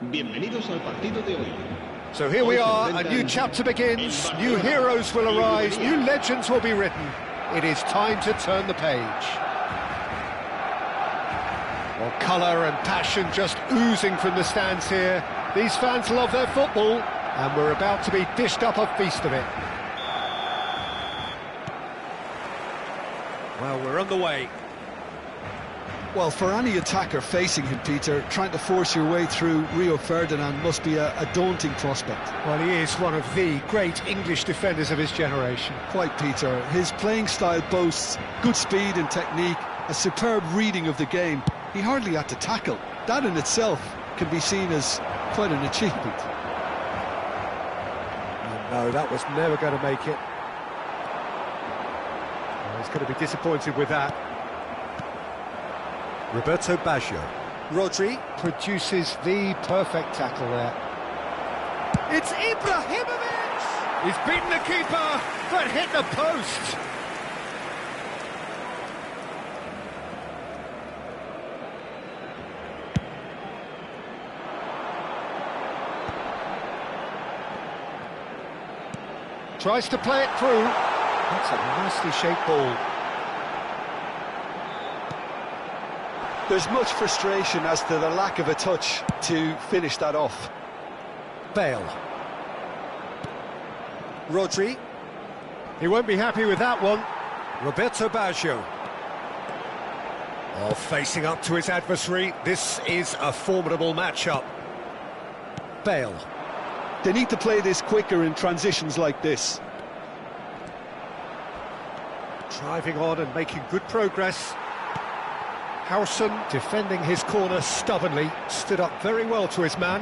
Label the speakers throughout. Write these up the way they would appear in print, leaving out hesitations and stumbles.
Speaker 1: Bienvenidos al partido de hoy.
Speaker 2: So here we are, a new chapter begins, new heroes will arise, new legends will be written. It is time to turn the page. Well, colour and passion just oozing from the stands here. These fans love their football, and we're about to be dished up a feast of it. Well, we're on the way.
Speaker 3: Well, for any attacker facing him, Peter, trying to force your way through Rio Ferdinand must be a daunting prospect.
Speaker 2: Well, he is one of the great English defenders of his generation.
Speaker 3: Quite, Peter. His playing style boasts good speed and technique, a superb reading of the game. He hardly had to tackle. That in itself can be seen as quite an achievement.
Speaker 2: Oh, no, that was never going to make it. Well, he's going to be disappointed with that. Roberto Baggio. Rodri produces the perfect tackle there. It's Ibrahimovic! He's beaten the keeper, but hit the post. Tries to play it through. That's a nicely shaped ball.
Speaker 3: There's much frustration as to the lack of a touch to finish that off.
Speaker 2: Bale. Rodri. He won't be happy with that one. Roberto Baggio. Oh, facing up to his adversary. This is a formidable matchup. Bale.
Speaker 3: They need to play this quicker in transitions like this.
Speaker 2: Driving on and making good progress. Howson defending his corner stubbornly, stood up very well to his man.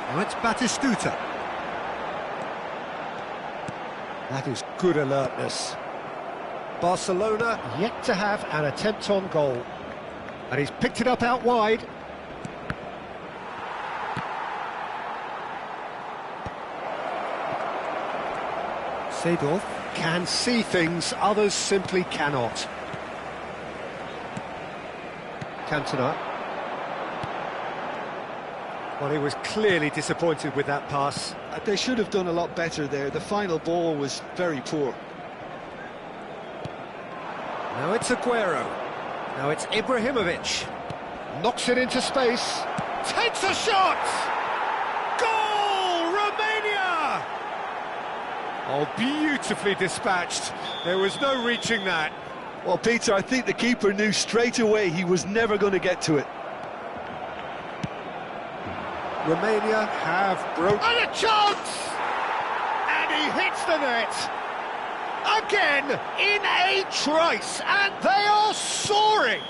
Speaker 2: Now it's Batistuta. That is good alertness. Barcelona yet to have an attempt on goal. And he's picked it up out wide. Seedorf can see things others simply cannot. Cantona. Well, he was clearly disappointed with that pass.
Speaker 3: They should have done a lot better there. The final ball was very poor.
Speaker 2: Now it's Aguero. Now it's Ibrahimovic. Knocks it into space. Takes a shot! Goal! Romania! Oh, beautifully dispatched. There was no reaching that.
Speaker 3: Well, Peter, I think the keeper knew straight away he was never going to get to it.
Speaker 2: Romania have broken... And a chance! And he hits the net! Again, in a trice, and they are soaring!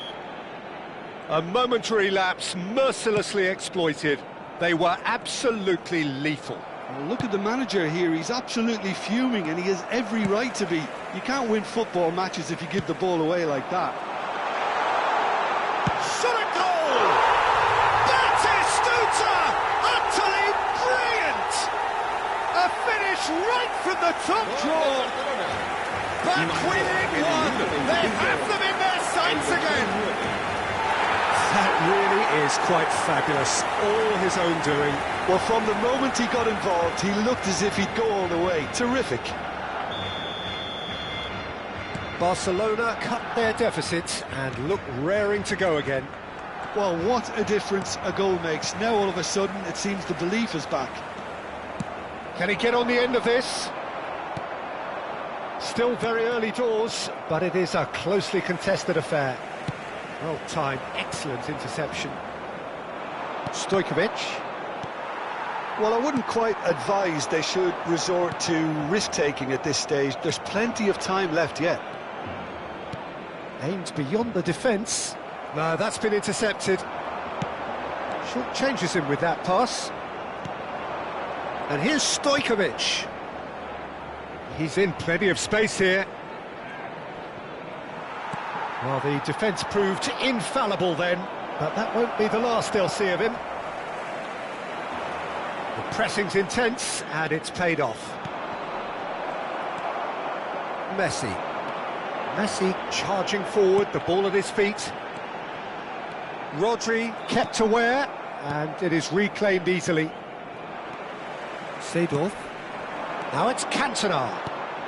Speaker 2: A momentary lapse mercilessly exploited. They were absolutely lethal.
Speaker 3: Well, look at the manager here, he's absolutely fuming and he has every right to be. You can't win football matches if you give the ball away like that.
Speaker 2: Shot a goal! Batistuta! Utterly brilliant! A finish right from the top draw! Back within one! They have them in their sights again! That really is quite fabulous, all his own doing.
Speaker 3: Well, from the moment he got involved, he looked as if he'd go all the way. Terrific.
Speaker 2: Barcelona cut their deficit and look raring to go again.
Speaker 3: Well, what a difference a goal makes. Now, all of a sudden, it seems the belief is back.
Speaker 2: Can he get on the end of this? Still very early doors, but it is a closely contested affair. Well timed, excellent interception. Stojkovic.
Speaker 3: Well, I wouldn't quite advise they should resort to risk-taking at this stage. There's plenty of time left yet.
Speaker 2: Aimed beyond the defence. No, that's been intercepted. Short changes him with that pass. And here's Stojkovic. He's in plenty of space here. Well, the defence proved infallible then, but that won't be the last they'll see of him. The pressing's intense, and it's paid off. Messi. Messi charging forward, the ball at his feet. Rodri kept aware, and it is reclaimed easily. Seedorf. Now it's Cantona.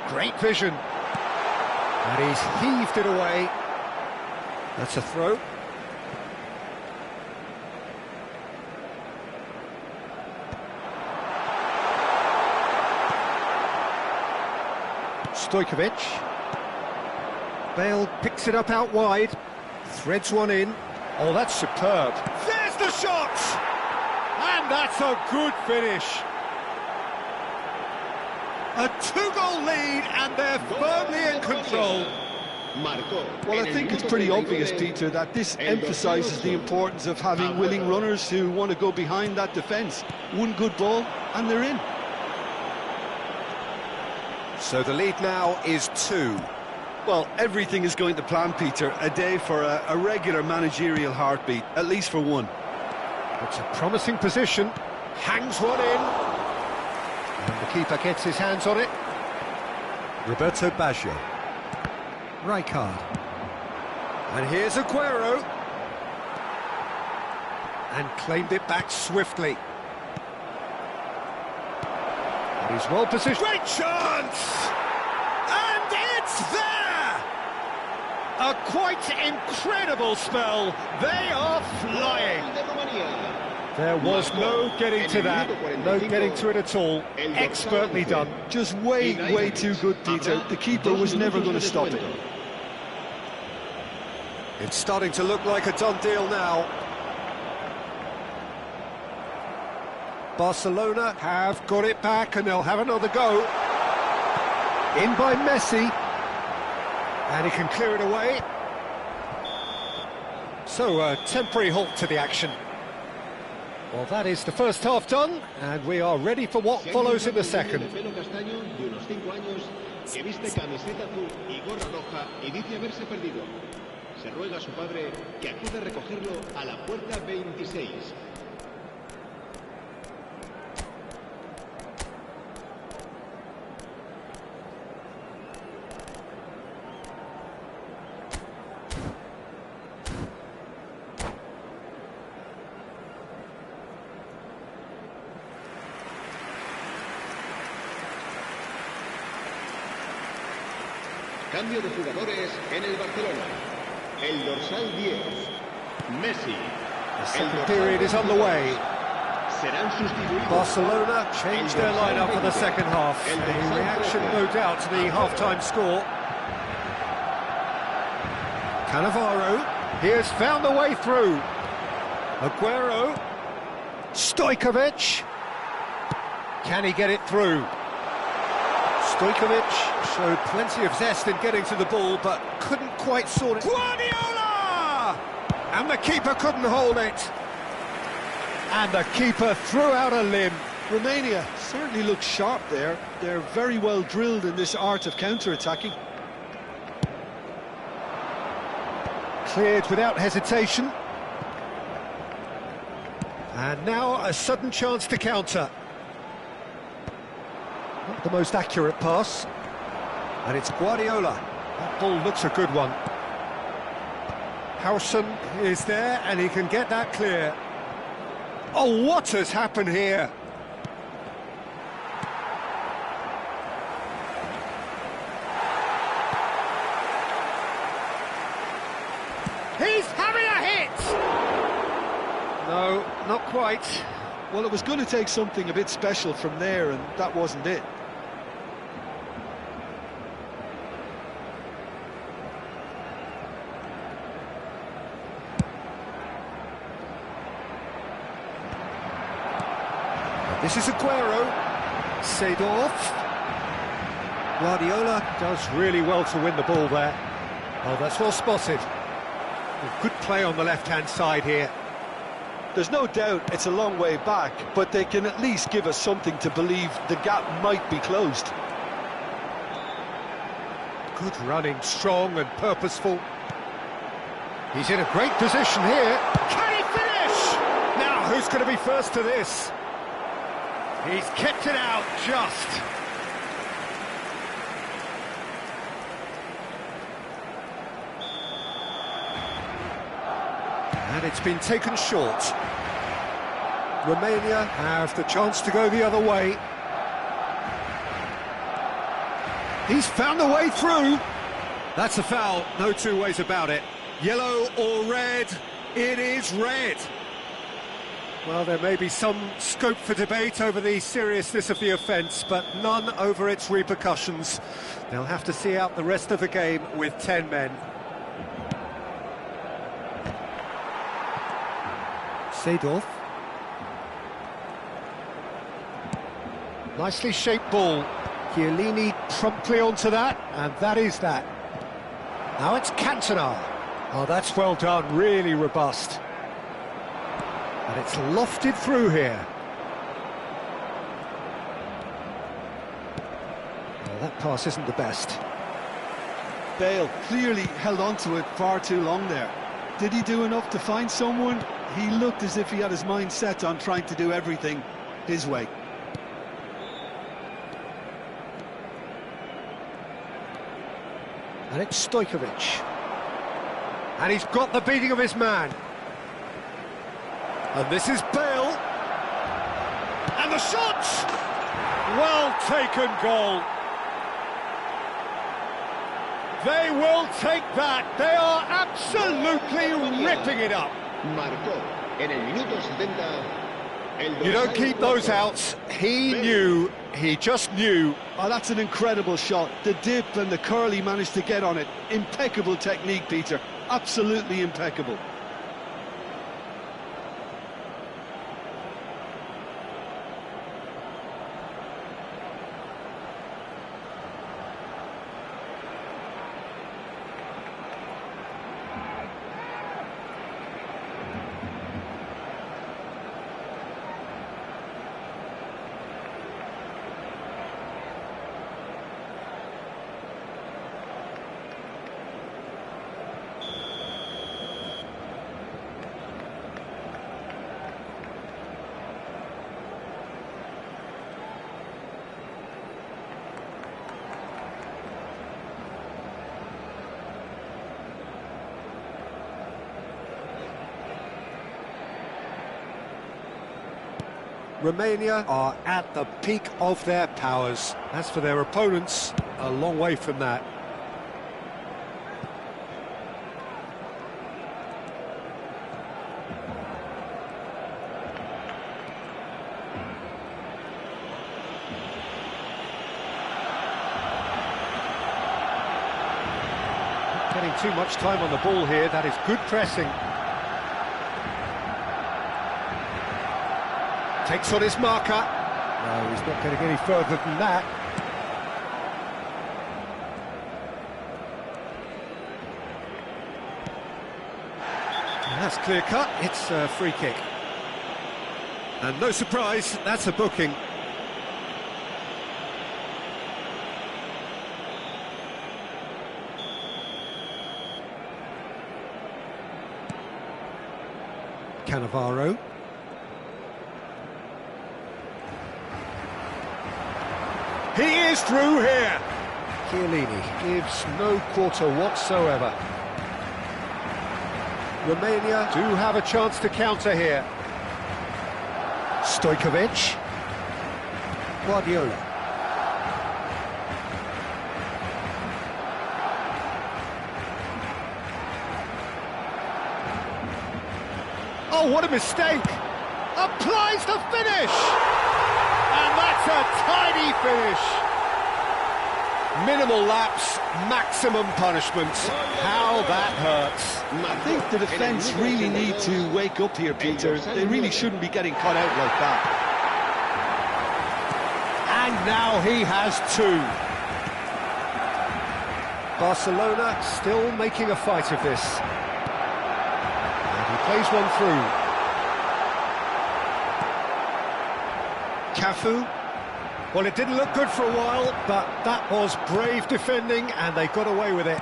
Speaker 2: Great vision. And he's heaved it away. That's a throw. Stojkovic. Bale picks it up out wide. Threads one in. Oh, that's superb. There's the shot! And that's a good finish. A two-goal lead, and they're firmly in control.
Speaker 3: Well, I think it's pretty obvious, Peter, that this emphasises the importance of having willing runners who want to go behind that defence. One good ball, and they're in.
Speaker 2: So the lead now is 2.
Speaker 3: Well, everything is going to plan, Peter. A day for a regular managerial heartbeat, at least for one.
Speaker 2: It's a promising position. Hangs one in. And the keeper gets his hands on it. Roberto Baggio. Rijkaard. And here's Aguero. And claimed it back swiftly. And he's well positioned. Great chance! And it's there! A quite incredible spell. They are flying. There was no getting to that, no getting to it at all. Expertly done.
Speaker 3: Just way too good, Peter. The keeper was never going to stop it.
Speaker 2: It's starting to look like a done deal now. Barcelona have got it back and they'll have another go. In by Messi. And he can clear it away. So a temporary halt to the action. Well, that is the first half done, and we are ready for what follows in the second.
Speaker 1: Se ruega a su padre que acude a recogerlo a la puerta 26. Cambio de jugadores en el Barcelona. El dorsal 10, Messi.
Speaker 2: The second period is underway.
Speaker 1: Serán sustituidos.
Speaker 2: Barcelona changed their lineup for the second half. A reaction, no doubt, to the half-time score. Cannavaro, he has found the way through. Aguero. Stojkovic. Can he get it through? Stojkovic showed plenty of zest in getting to the ball, but couldn't quite sort it. Guardiola! And the keeper couldn't hold it. And the keeper threw out a limb.
Speaker 3: Romania certainly looks sharp there. They're very well drilled in this art of counter-attacking.
Speaker 2: Cleared without hesitation. And now a sudden chance to counter. Not the most accurate pass. And it's Guardiola. That ball looks a good one. Howson is there and he can get that clear. Oh, what has happened here? He's having a hit! No, not quite.
Speaker 3: Well, it was going to take something a bit special from there, and that wasn't it.
Speaker 2: This is Aguero. Seedorf. Guardiola does really well to win the ball there. Oh, that's well spotted. A good play on the left-hand side here.
Speaker 3: There's no doubt it's a long way back, but they can at least give us something to believe the gap might be closed.
Speaker 2: Good running, strong and purposeful. He's in a great position here. Can he finish? Now, who's going to be first to this? He's kept it out just. And it's been taken short. Romania have the chance to go the other way. He's found a way through. That's a foul, no two ways about it. Yellow or red? It is red. Well, there may be some scope for debate over the seriousness of the offence, but none over its repercussions. They'll have to see out the rest of the game with 10 men. Seedorf. Nicely shaped ball. Chiellini promptly onto that, and that is that. Now it's Cantona. Oh, that's well done, really robust. And it's lofted through here. Well, that pass isn't the best.
Speaker 3: Bale clearly held on to it far too long there. Did he do enough to find someone? He looked as if he had his mind set on trying to do everything his way.
Speaker 2: And it's Stojkovic. And he's got the beating of his man. And this is Bale. And the shot! Well taken goal. They will take that. They are absolutely ripping it up.
Speaker 1: Marcó en el minuto 70.
Speaker 2: You don't keep those out. He knew, he just knew.
Speaker 3: Oh, that's an incredible shot. The dip and the curl he managed to get on it. Impeccable technique, Peter. Absolutely impeccable.
Speaker 2: Romania are at the peak of their powers. As for their opponents, a long way from that. Not getting too much time on the ball here. That is good pressing. Takes on his marker. No, he's not getting any further than that. And that's clear cut. It's a free kick. And no surprise, that's a booking. Cannavaro. He is through here. Chiellini gives no quarter whatsoever. Romania do have a chance to counter here. Stojkovic. Guardiola. Oh, what a mistake! Applies the finish! And that's a tidy finish. Minimal lapse, maximum punishment. How that hurts.
Speaker 3: I think the defence really need to wake up here, Peter. They really shouldn't be getting caught out like that.
Speaker 2: And now he has two. Barcelona still making a fight of this. And he plays one through. Cafu. Well, it didn't look good for a while, but that was brave defending, and they got away with it.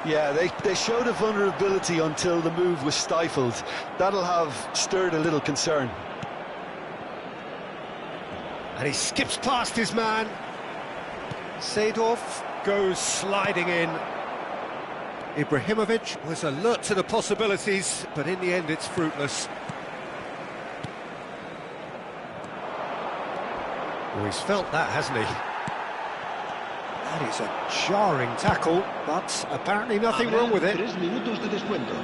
Speaker 3: Yeah, they showed a vulnerability until the move was stifled. That'll have stirred a little concern.
Speaker 2: And he skips past his man. Seedorf goes sliding in. Ibrahimovic was alert to the possibilities, but in the end it's fruitless. Oh, he's felt that, hasn't he? That is a jarring tackle, but apparently nothing wrong with it.
Speaker 1: 3 minutos de descuento.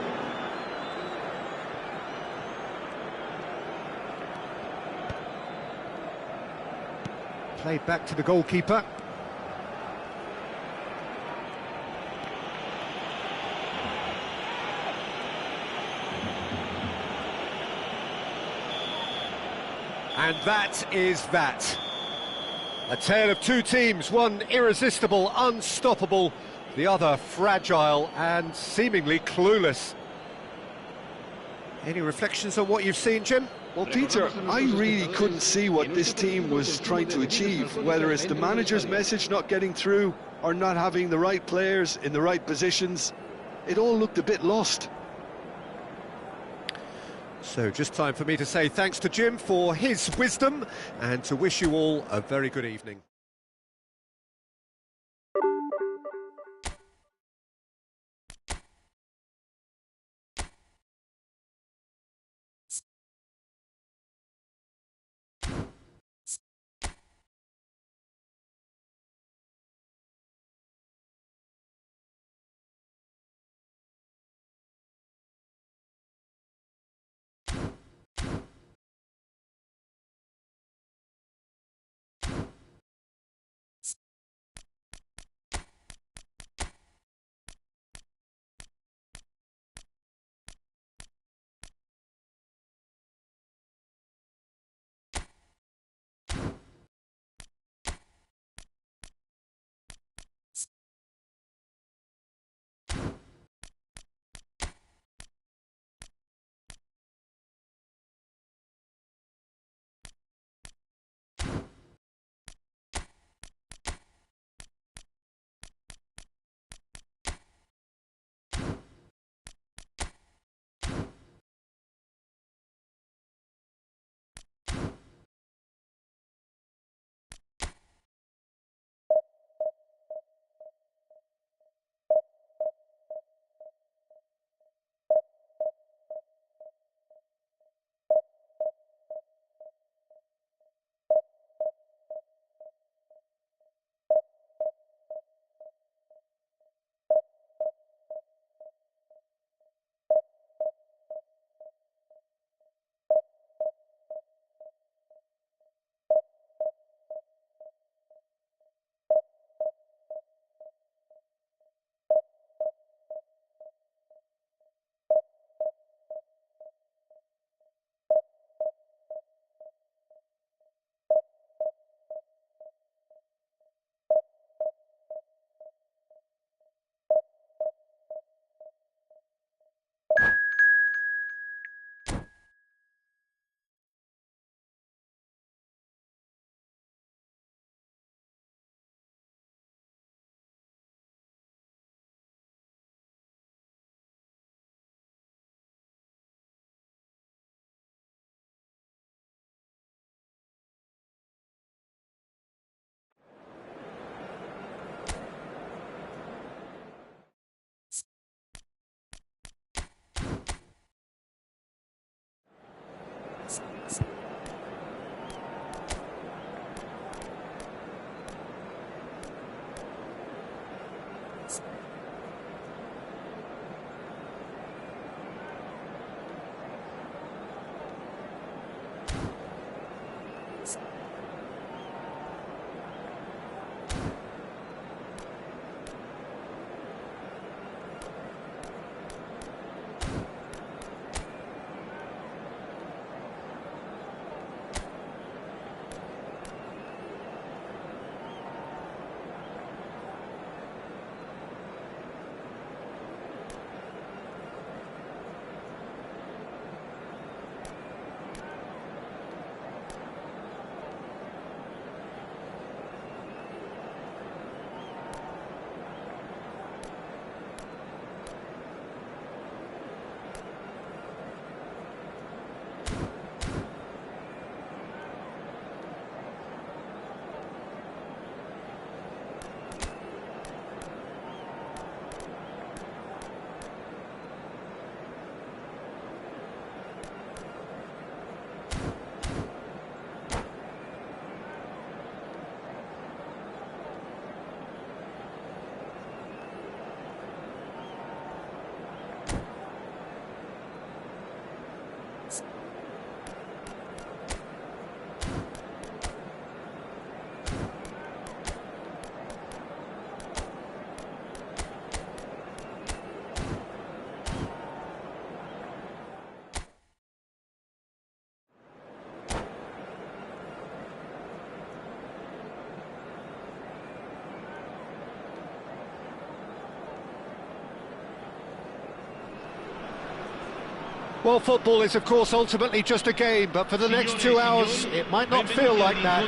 Speaker 2: Played back to the goalkeeper. And that is that. A tale of two teams, one irresistible, unstoppable, the other fragile and seemingly clueless. Any reflections on what you've seen, Jim?
Speaker 3: Well, Peter, I really couldn't see what this team was trying to achieve, whether it's the manager's message not getting through or not having the right players in the right positions. It all looked a bit lost.
Speaker 2: So just time for me to say thanks to Jim for his wisdom and to wish you all a very good evening. Well, football is, of course, ultimately just a game, but for the next 2 hours, it might not feel like that.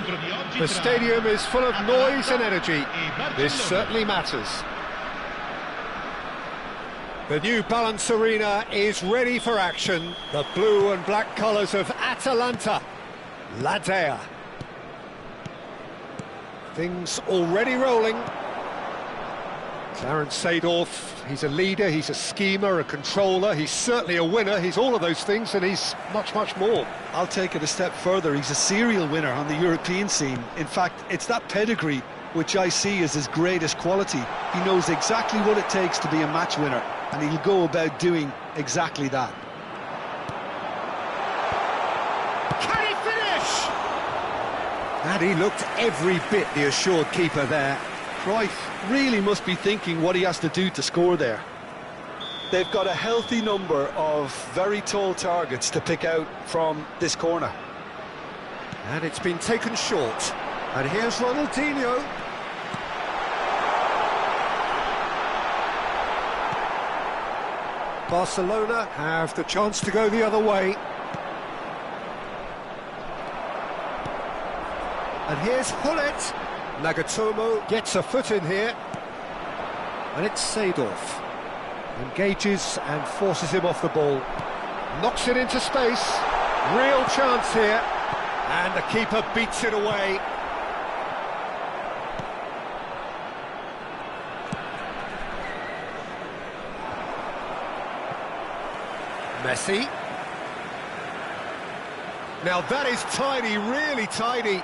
Speaker 2: The stadium is full of noise and energy. This certainly matters. The new Balance Arena is ready for action. The blue and black colours of Atalanta. La Dea. Things already rolling. Clarence Seedorf, he's a leader, he's a schemer, a controller, he's certainly a winner, he's all of those things, and he's much, much more.
Speaker 3: I'll take it a step further, he's a serial winner on the European scene. In fact, it's that pedigree which I see as his greatest quality. He knows exactly what it takes to be a match winner, and he'll go about doing exactly that.
Speaker 2: Can he finish? And he looked every bit the assured keeper there.
Speaker 3: Cruyff really must be thinking what he has to do to score there. They've got a healthy number of very tall targets to pick out from this corner.
Speaker 2: And it's been taken short. And here's Ronaldinho. Barcelona have the chance to go the other way. And here's Hullet. Nagatomo gets a foot in here. And it's Seedorf. Engages and forces him off the ball. Knocks it into space. Real chance here. And the keeper beats it away. Messi. Now that is tidy, really tidy.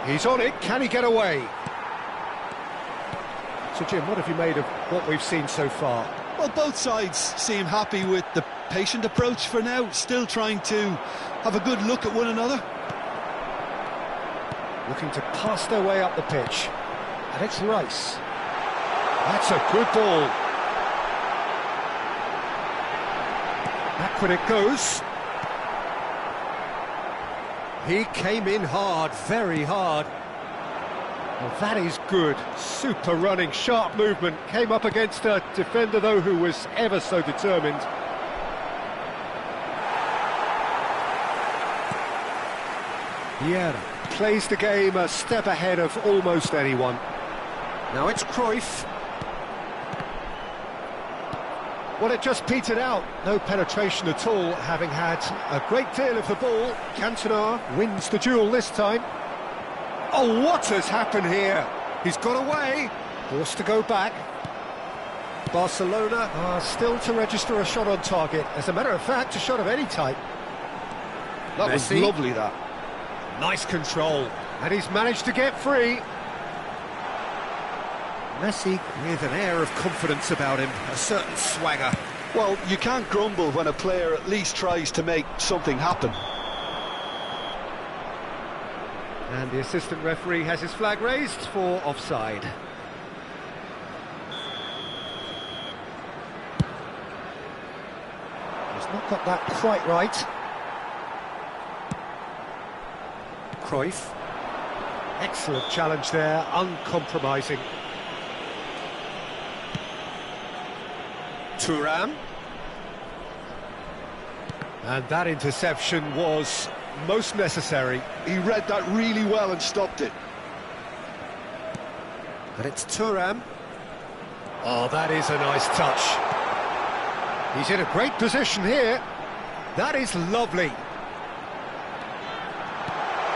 Speaker 2: He's on it, can he get away? So Jim, what have you made of what we've seen so far?
Speaker 3: Well, both sides seem happy with the patient approach for now, still trying to have a good look at one another.
Speaker 2: Looking to pass their way up the pitch. And it's Rice. That's a good ball. Backward it goes. He came in hard, very hard. Well, that is good. Super running, sharp movement. Came up against a defender, though, who was ever so determined. Vieira plays the game a step ahead of almost anyone. Now it's Cruyff. Well, it just petered out. No penetration at all, having had a great deal of the ball. Cantona wins the duel this time. Oh, what has happened here? He's got away. Forced to go back. Barcelona are still to register a shot on target. As a matter of fact, a shot of any type.
Speaker 3: That was lovely, that.
Speaker 2: Nice control. And he's managed to get free. Messi with an air of confidence about him, a certain swagger.
Speaker 3: Well, you can't grumble when a player at least tries to make something happen.
Speaker 2: And the assistant referee has his flag raised for offside. He's not got that quite right. Cruyff. Excellent challenge there, uncompromising. Thuram. And that interception was most necessary.
Speaker 3: He read that really well and stopped it.
Speaker 2: And it's Thuram. Oh, that is a nice touch. He's in a great position here. That is lovely.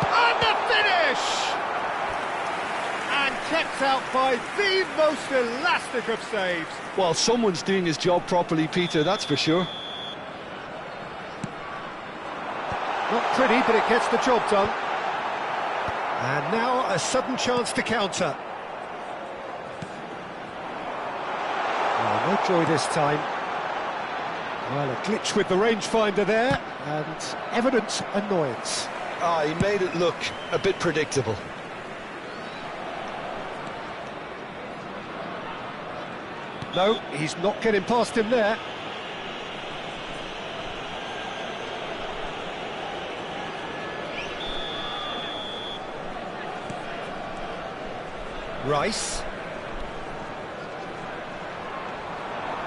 Speaker 2: And the finish! And kept out by the most elastic of saves.
Speaker 3: Well, someone's doing his job properly, Peter, that's for sure.
Speaker 2: Not pretty, but it gets the job done. And now a sudden chance to counter. Oh, no joy this time. Well, a glitch with the rangefinder there, and evident annoyance.
Speaker 3: Ah, he made it look a bit predictable.
Speaker 2: No, he's not getting past him there. Rice.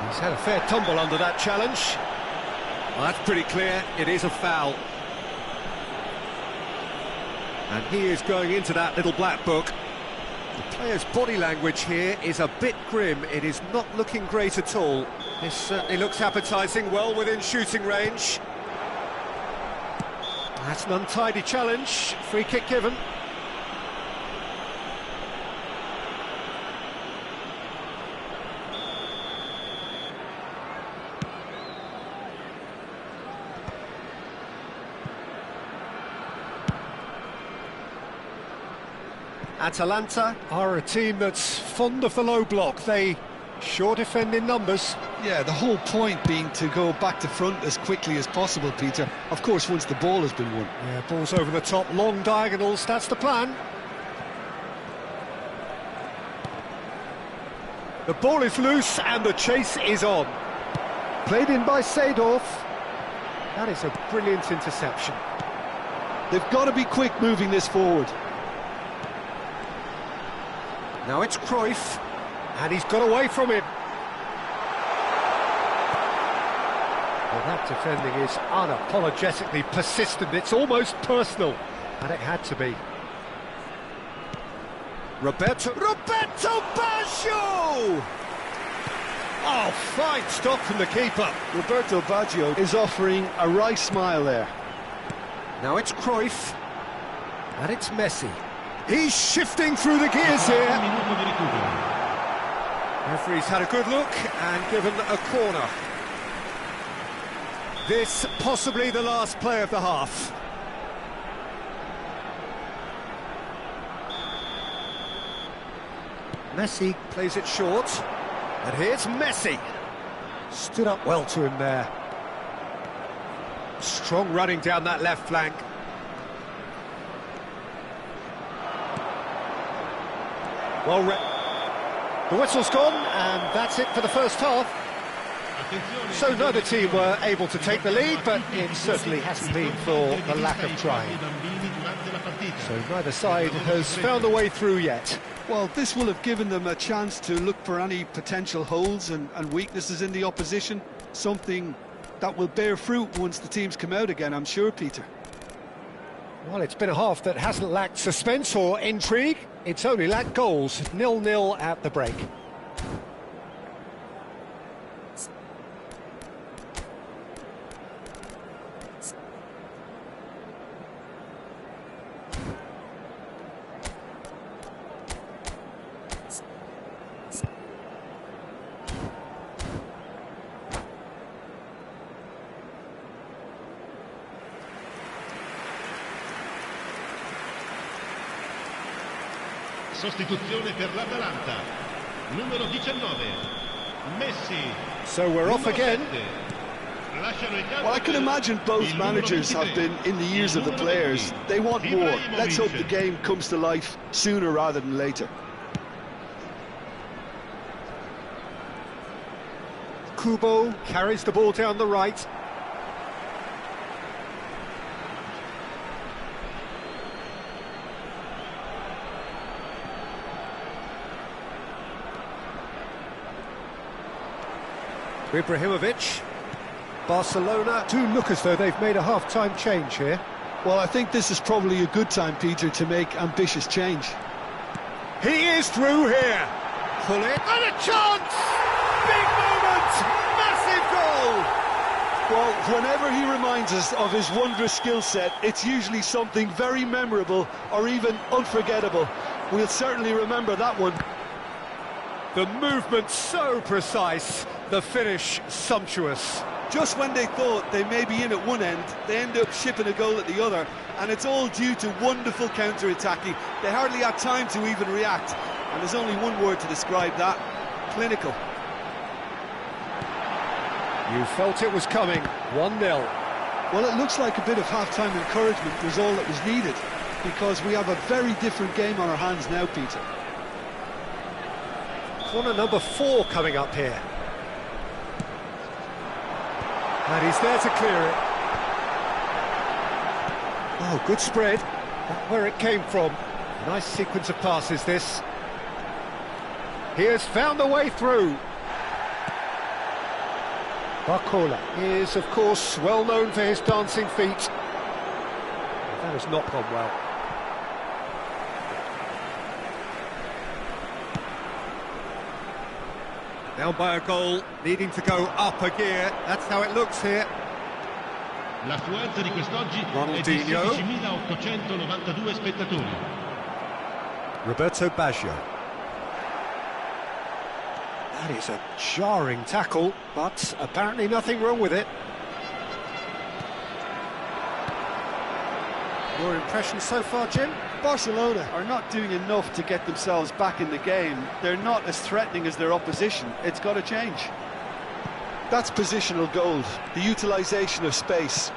Speaker 2: He's had a fair tumble under that challenge. Well, that's pretty clear, it is a foul. And he is going into that little black book. The player's body language here is a bit grim. It is not looking great at all. This certainly looks appetising, well within shooting range. That's an untidy challenge. Free kick given. Atalanta are a team that's fond of the low block. They sure defend in numbers.
Speaker 3: Yeah, the whole point being to go back to front as quickly as possible, Peter. Of course, once the ball has been won.
Speaker 2: Yeah, ball's over the top, long diagonals, that's the plan. The ball is loose and the chase is on. Played in by Seedorf. That is a brilliant interception.
Speaker 3: They've got to be quick moving this forward.
Speaker 2: Now it's Cruyff, and he's got away from him. Well, that defending is unapologetically persistent. It's almost personal, and it had to be. Roberto Baggio! Oh, fine stop from the keeper.
Speaker 3: Roberto Baggio is offering a wry smile there.
Speaker 2: Now it's Cruyff, and it's Messi. He's shifting through the gears here. Referee's had a good look and given a corner. This possibly the last play of the half. Messi plays it short, and here's Messi. Stood up well to him there. Strong running down that left flank. Well, the whistle's gone, and that's it for the first half. So neither team were able to take the lead, but it certainly hasn't been for the lack of trying. So neither side has found a way through yet.
Speaker 3: Well, this will have given them a chance to look for any potential holes and weaknesses in the opposition, something that will bear fruit once the teams come out again, I'm sure, Peter.
Speaker 2: Well, it's been a half that hasn't lacked suspense or intrigue. It's only lacked goals. 0-0 at the break.
Speaker 1: Sostituzione per l'Atalanta. Numero 19. Messi.
Speaker 2: So we're off again.
Speaker 3: Well, I can imagine both managers have been in the ears of the players. They want more. Let's hope the game comes to life sooner rather than later.
Speaker 2: Kubo carries the ball down the right. Ibrahimovic. Barcelona do look as though they've made a half-time change here.
Speaker 3: Well, I think this is probably a good time, Peter, to make ambitious change.
Speaker 2: He is through here. Pull it. And a chance! Big moment! Massive goal!
Speaker 3: Well, whenever he reminds us of his wondrous skill set, it's usually something very memorable or even unforgettable. We'll certainly remember that one.
Speaker 2: The movement so precise, the finish sumptuous.
Speaker 3: Just when they thought they may be in at one end, they end up shipping a goal at the other, and it's all due to wonderful counter-attacking. They hardly had time to even react, and there's only one word to describe that: clinical.
Speaker 2: You felt it was coming. 1-0.
Speaker 3: Well, it looks like a bit of half-time encouragement was all that was needed, because we have a very different game on our hands now, Peter.
Speaker 2: Corner number 4 coming up here. And he's there to clear it. Oh, good spread. That's where it came from. Nice sequence of passes, this. He has found a way through. Barcola is, of course, well known for his dancing feet. That has not gone well. Down by a goal, needing to go up a gear. That's how it looks here.
Speaker 1: L'affluenza di quest'oggi è di
Speaker 2: Ronaldinho.
Speaker 1: 16.892 spettatori.
Speaker 2: Roberto Baggio. That is a jarring tackle, but apparently nothing wrong with it. Your impression so far, Jim?
Speaker 3: Barcelona are not doing enough to get themselves back in the game. They're not as threatening as their opposition. It's got to change. That's positional gold, the utilisation of space.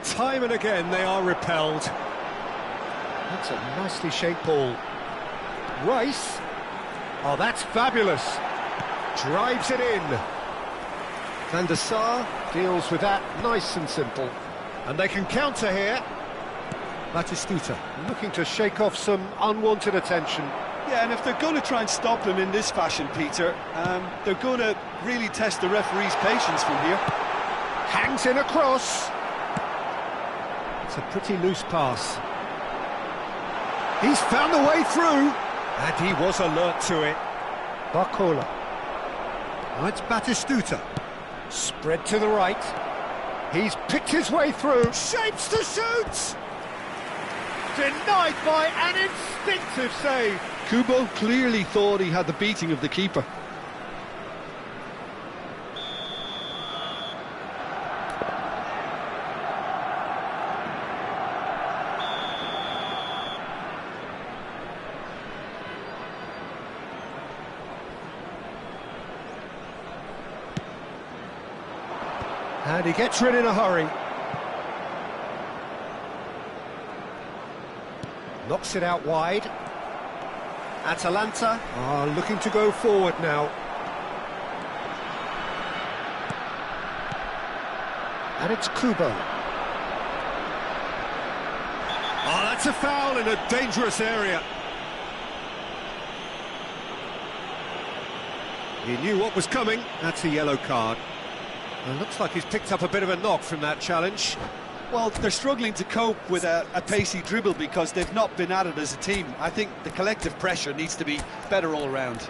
Speaker 2: Time and again they are repelled. That's a nicely shaped ball. Rice. Oh, that's fabulous. Drives it in. Van der Sar deals with that nice and simple. And they can counter here. Batistuta looking to shake off some unwanted attention.
Speaker 3: Yeah, and if they're going to try and stop him in this fashion, Peter, they're going to really test the referee's patience from here.
Speaker 2: Hangs in a cross. It's a pretty loose pass. He's found the way through. And he was alert to it. Barcola. Now it's Batistuta. Spread to the right. He's picked his way through. Shapes to shoot! Denied by an instinctive save.
Speaker 3: Kubo clearly thought he had the beating of the keeper.
Speaker 2: And he gets rid in a hurry. Knocks it out wide. Atalanta are looking to go forward now. And it's Kubo. Oh, that's a foul in a dangerous area. He knew what was coming. That's a yellow card. It looks like he's picked up a bit of a knock from that challenge.
Speaker 3: Well, they're struggling to cope with a pacey dribble because they've not been at it as a team. I think the collective pressure needs to be better all round.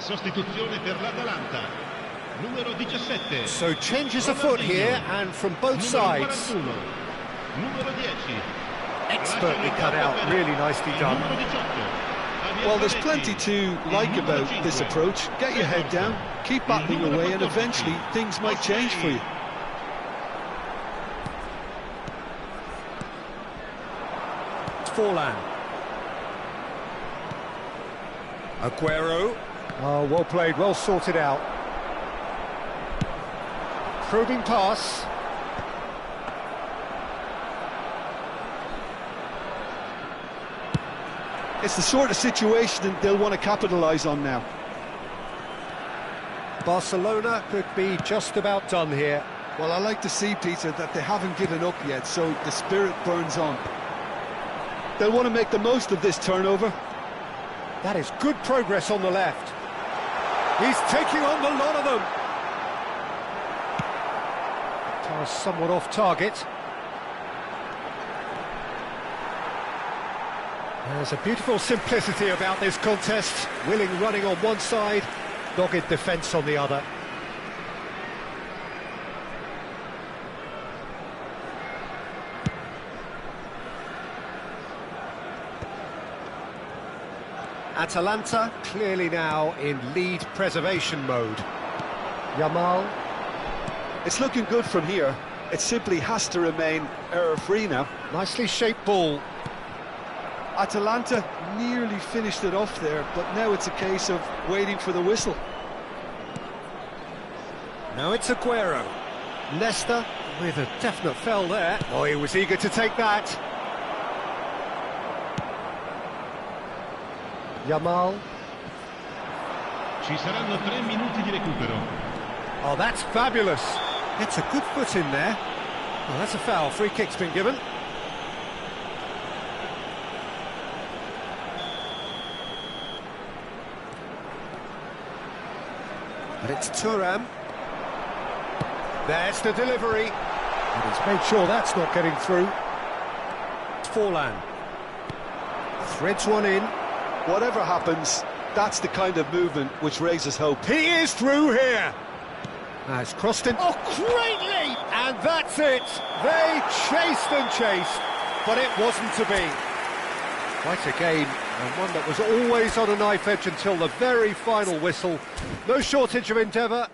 Speaker 1: Sostituzione per l'Atalanta. Numero 17.
Speaker 2: So changes afoot here, and from both sides.
Speaker 1: Numero 10.
Speaker 2: Expertly cut out, really nicely done.
Speaker 3: Well, there's plenty to like about this approach. Get your head down, keep battling away, and eventually things might change for you.
Speaker 2: Forlan. Aguero. Oh, well played, well sorted out. Probing pass.
Speaker 3: It's the sort of situation that they'll want to capitalise on now.
Speaker 2: Barcelona could be just about done here.
Speaker 3: Well, I like to see, Peter, that they haven't given up yet, so the spirit burns on. They'll want to make the most of this turnover.
Speaker 2: That is good progress on the left. He's taking on the lot of them. Pass somewhat off target. There's a beautiful simplicity about this contest. Willing running on one side, dogged defence on the other. Atalanta clearly now in lead preservation mode. Yamal.
Speaker 3: It's looking good from here. It simply has to remain error-free now.
Speaker 2: Nicely shaped ball.
Speaker 3: Atalanta nearly finished it off there, but now it's a case of waiting for the whistle.
Speaker 2: Now it's Aguero. Leicester with a definite foul there. Oh, he was eager to take that. Yamal.
Speaker 1: Ci saranno 3 minuti di recupero.
Speaker 2: Oh, that's fabulous. Gets a good foot in there. Oh, that's a foul. Free kick's been given. But it's Thuram. There's the delivery. And he's made sure that's not getting through. It's Forlan. Threads one in.
Speaker 3: Whatever happens, that's the kind of movement which raises hope.
Speaker 2: He is through here. It's crossed in. Oh, great leap! And that's it. They chased and chased, but it wasn't to be. Quite a game, and one that was always on a knife edge until the very final whistle. No shortage of endeavour.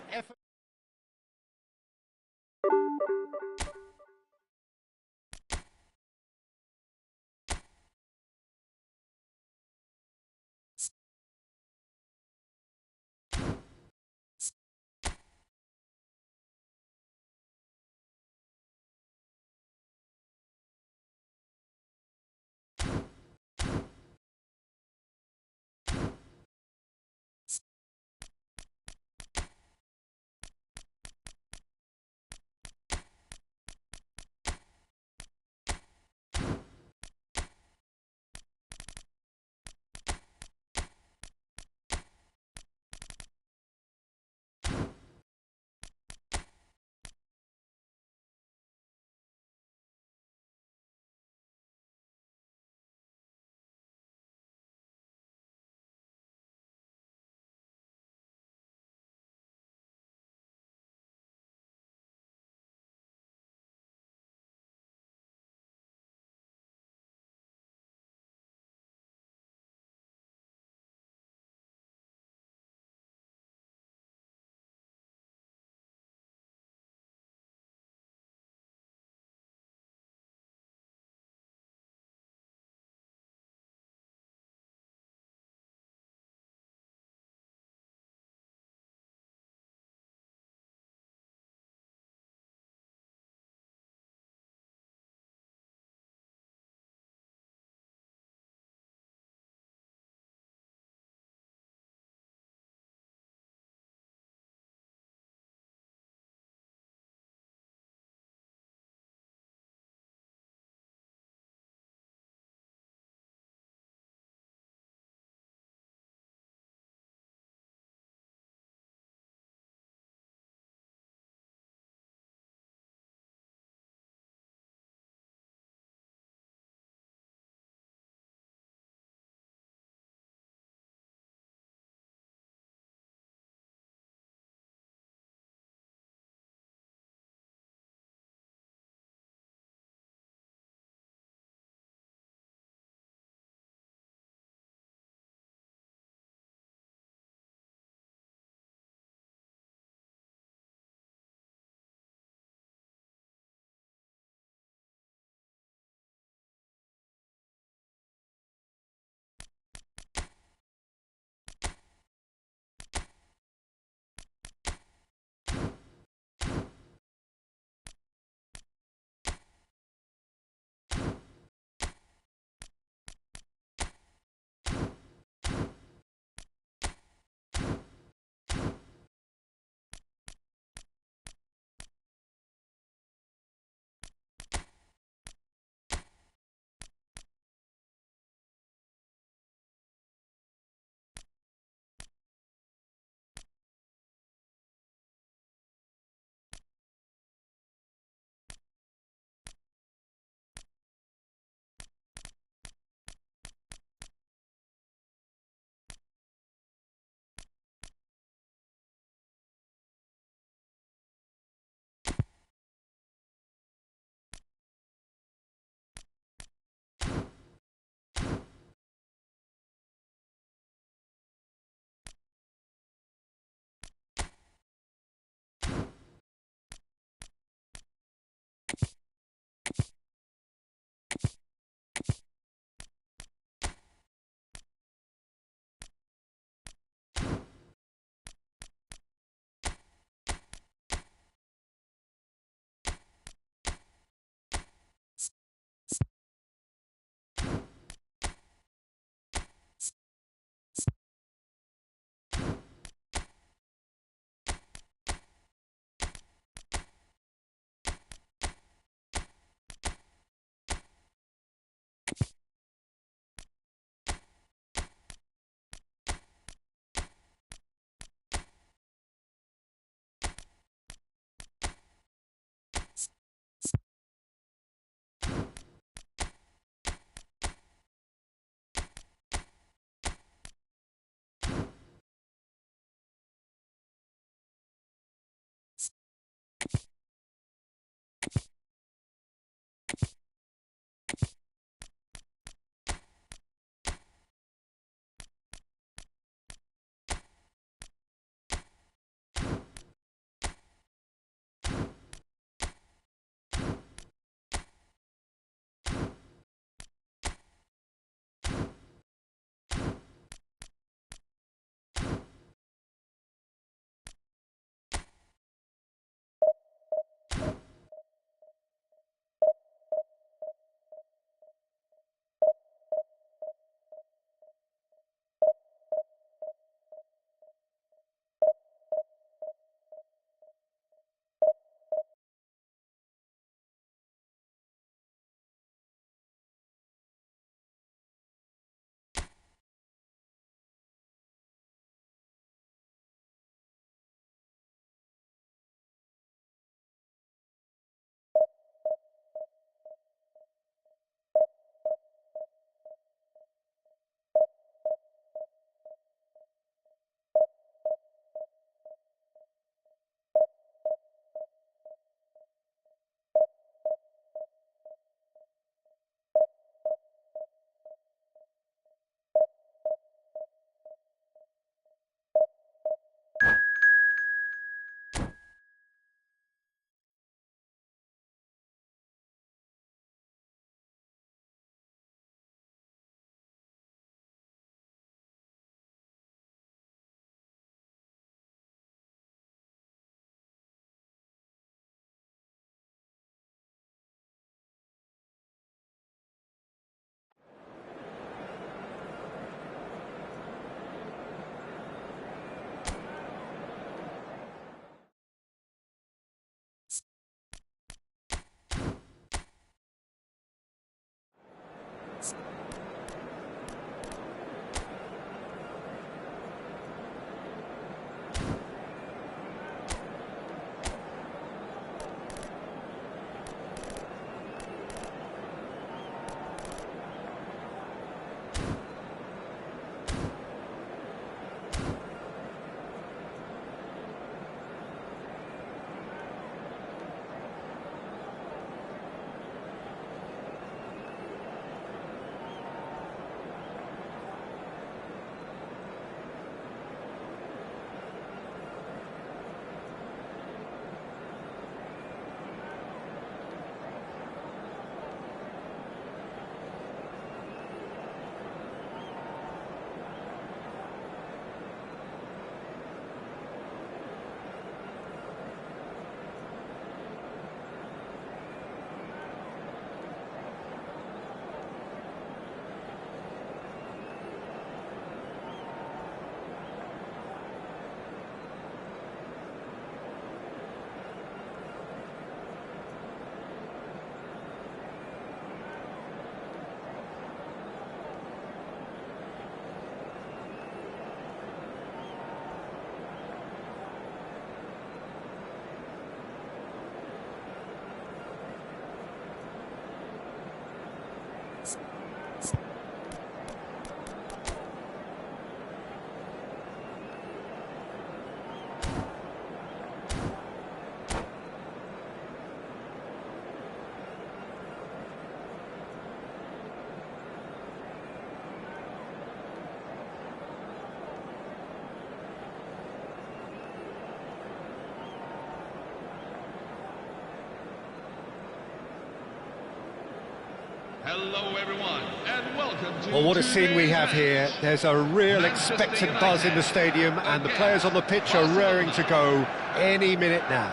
Speaker 1: Hello everyone, and welcome to
Speaker 2: Well, what a scene we have here. There's a real
Speaker 1: Manchester
Speaker 2: expectant
Speaker 1: United
Speaker 2: buzz in the stadium, and the players on the pitch are raring to go any minute now.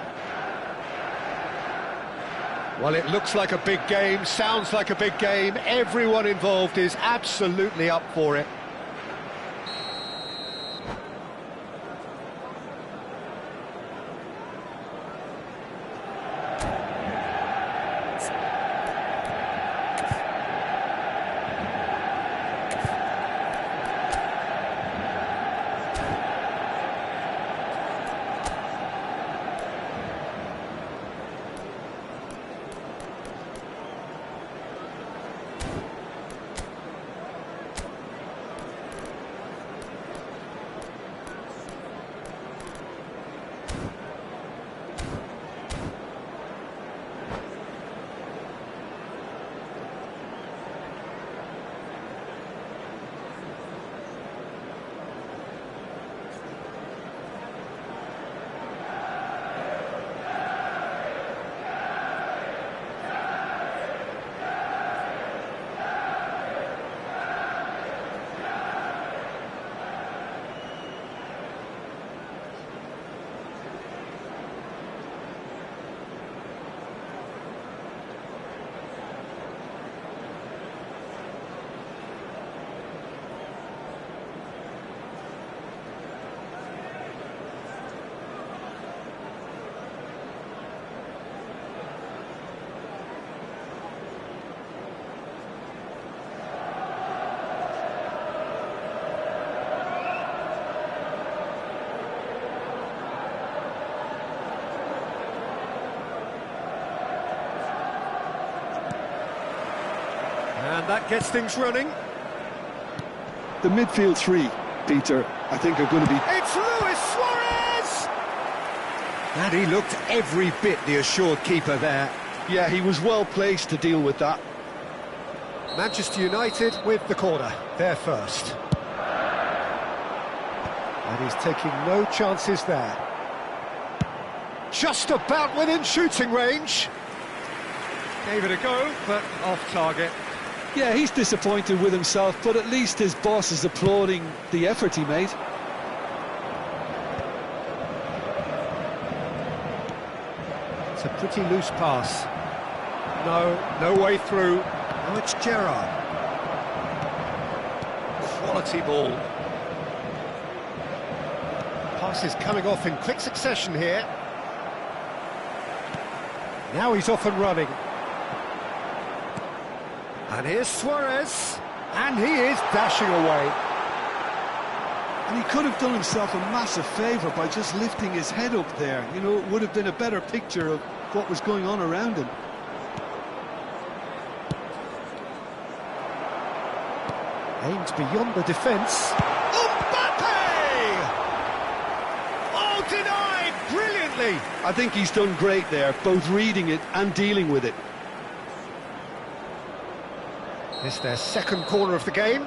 Speaker 2: Well, it looks like a big game, sounds like a big game. Everyone involved is absolutely up for it. And that gets things running.
Speaker 3: The midfield three, Peter, I think are going to be...
Speaker 2: It's Luis Suarez! And he looked every bit the assured keeper there.
Speaker 3: Yeah, he was well placed to deal with that.
Speaker 2: Manchester United with the corner, they're first. And he's taking no chances there. Just about within shooting range. Gave it a go, but off target.
Speaker 3: Yeah, he's disappointed with himself, but at least his boss is applauding the effort he made.
Speaker 2: It's a pretty loose pass. No way through. Now it's Gerrard. Quality ball. Passes coming off in quick succession here. Now he's off and running. And here's Suarez, and he is dashing away.
Speaker 3: And he could have done himself a massive favour by just lifting his head up there. You know, it would have been a better picture of what was going on around him.
Speaker 2: Aimed beyond the defence. Mbappe! Oh, denied brilliantly.
Speaker 3: I think he's done great there, both reading it and dealing with it.
Speaker 2: It's their second corner of the game.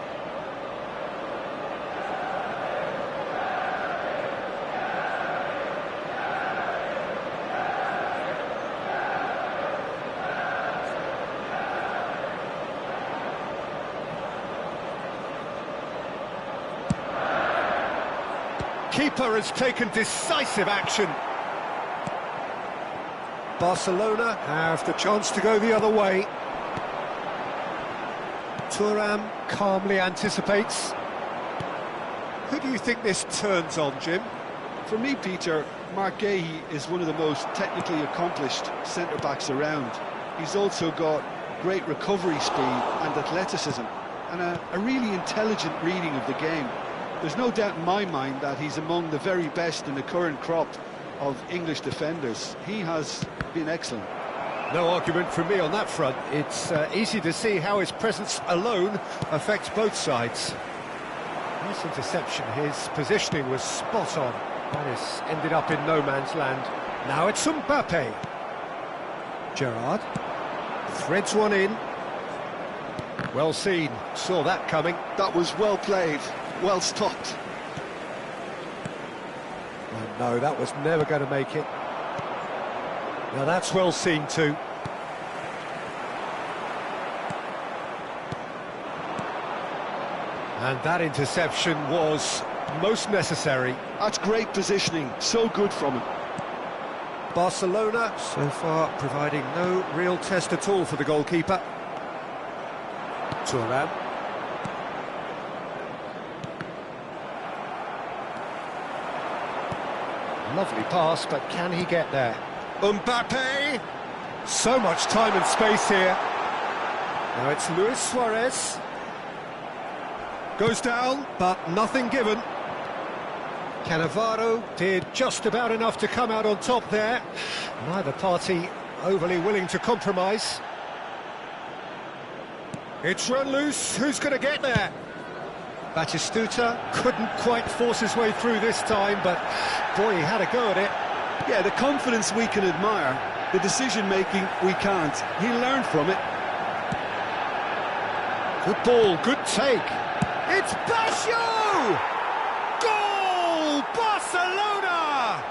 Speaker 2: Keeper has taken decisive action. Barcelona have the chance to go the other way. Thuram calmly anticipates. Who do you think this turns on, Jim?
Speaker 3: For me, Peter, Mark Gahey is one of the most technically accomplished centre-backs around. He's also got great recovery speed and athleticism, and a really intelligent reading of the game. There's no doubt in my mind that he's among the very best in the current crop of English defenders. He has been excellent.
Speaker 2: No argument from me on that front. It's easy to see how his presence alone affects both sides. Nice interception. His positioning was spot on. Paris ended up in no man's land. Now it's Mbappe. Gerrard threads one in. Well seen. Saw that coming.
Speaker 3: That was well played, well stopped.
Speaker 2: Oh, no, that was never going to make it. Now that's well seen too. And that interception was most necessary.
Speaker 3: That's great positioning, so good from him.
Speaker 2: Barcelona, so far, providing no real test at all for the goalkeeper. Thuram. Lovely pass, but can he get there? Mbappe! So much time and space here. Now it's Luis Suarez. Goes down, but nothing given. Cannavaro did just about enough to come out on top there. Neither party overly willing to compromise. It's run loose. Who's going to get there? Batistuta couldn't quite force his way through this time, but boy, he had a go at it.
Speaker 3: Yeah, the confidence we can admire, the decision-making we can't. He learned from it.
Speaker 2: Good ball, good take. It's Basho! Goal! Barcelona!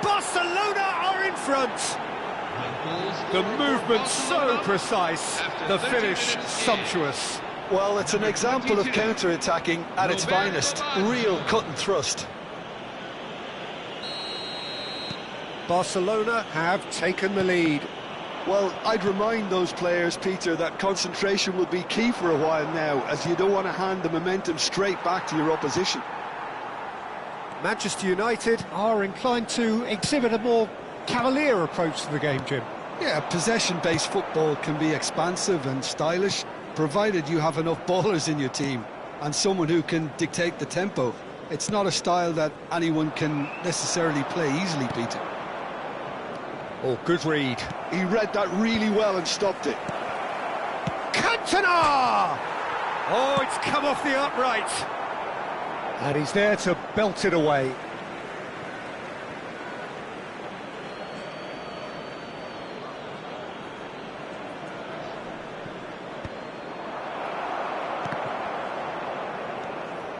Speaker 2: Barcelona are in front. The movement so precise, the finish sumptuous.
Speaker 3: Well, it's an example of counter-attacking at its finest. Real cut and thrust.
Speaker 2: Barcelona have taken the lead.
Speaker 3: Well, I'd remind those players, Peter, that concentration will be key for a while now, as you don't want to hand the momentum straight back to your opposition.
Speaker 2: Manchester United are inclined to exhibit a more cavalier approach to the game, Jim.
Speaker 3: Yeah, possession-based football can be expansive and stylish, provided you have enough ballers in your team and someone who can dictate the tempo. It's not a style that anyone can necessarily play easily, Peter.
Speaker 2: Oh, good read.
Speaker 3: He read that really well and stopped it.
Speaker 2: Cantona! Oh, it's come off the upright. And he's there to belt it away.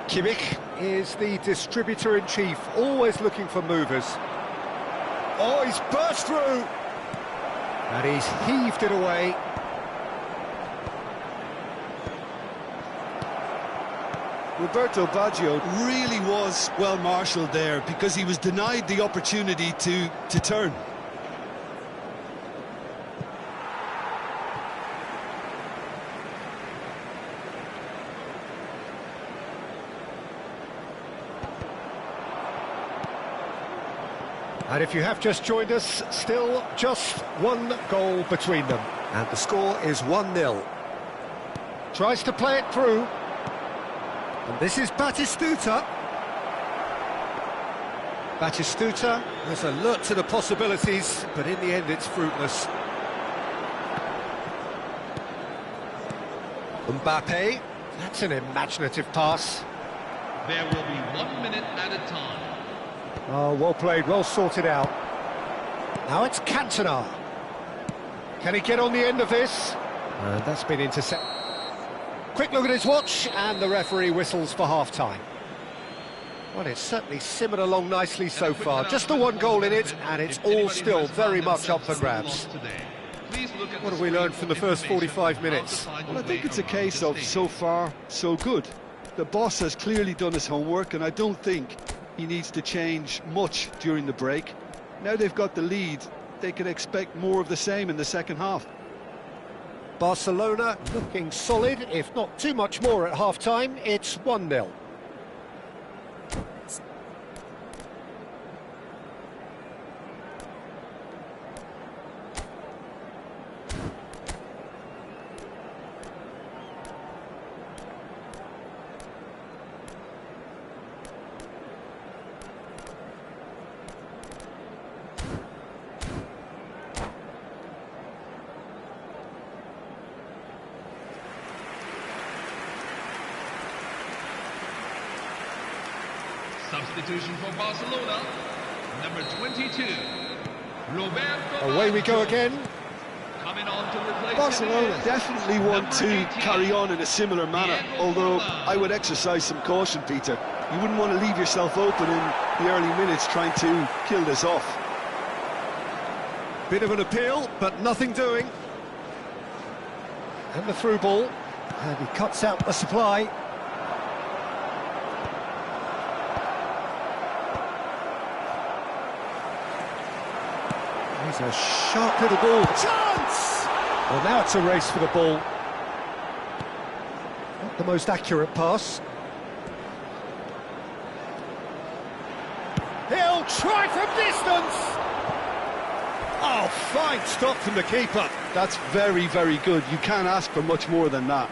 Speaker 2: Kimmich is the distributor-in-chief, always looking for movers. Oh, he's burst through! And he's heaved it away.
Speaker 3: Roberto Baggio really was well marshalled there because he was denied the opportunity to turn.
Speaker 2: And if you have just joined us, still just one goal between them. And the score is 1-0. Tries to play it through. And this is Batistuta. Batistuta was alert to the possibilities, but in the end it's fruitless. Mbappe, that's an imaginative pass.
Speaker 1: There will be 1 minute at a time.
Speaker 2: Oh, well played, well sorted out. Now it's Cantona. Can he get on the end of this? That's been intercepted. Quick look at his watch, and the referee whistles for half-time. Well, it's certainly simmered along nicely so far. Just the one goal in it, and it's all still very much up for grabs. What have we learned from the first 45 minutes?
Speaker 3: Well, I think it's a case of so far, so good. The boss has clearly done his homework, and I don't think he needs to change much during the break. Now they've got the lead, they can expect more of the same in the second half.
Speaker 2: Barcelona looking solid, if not too much more at half-time. It's 1-0.
Speaker 1: Substitution for Barcelona, number 22, Roberto.
Speaker 2: Away we go again.
Speaker 1: Coming on to replace
Speaker 3: Barcelona definitely want to carry on in a similar manner, although I would exercise some caution, Peter. You wouldn't want to leave yourself open in the early minutes trying to kill this off.
Speaker 2: Bit of an appeal, but nothing doing. And the through ball. And he cuts out the supply. He's a sharp little ball. Chance! Well, now it's a race for the ball. Not the most accurate pass. He'll try from distance! Oh, fine stop from the keeper.
Speaker 3: That's very, very good. You can't ask for much more than that.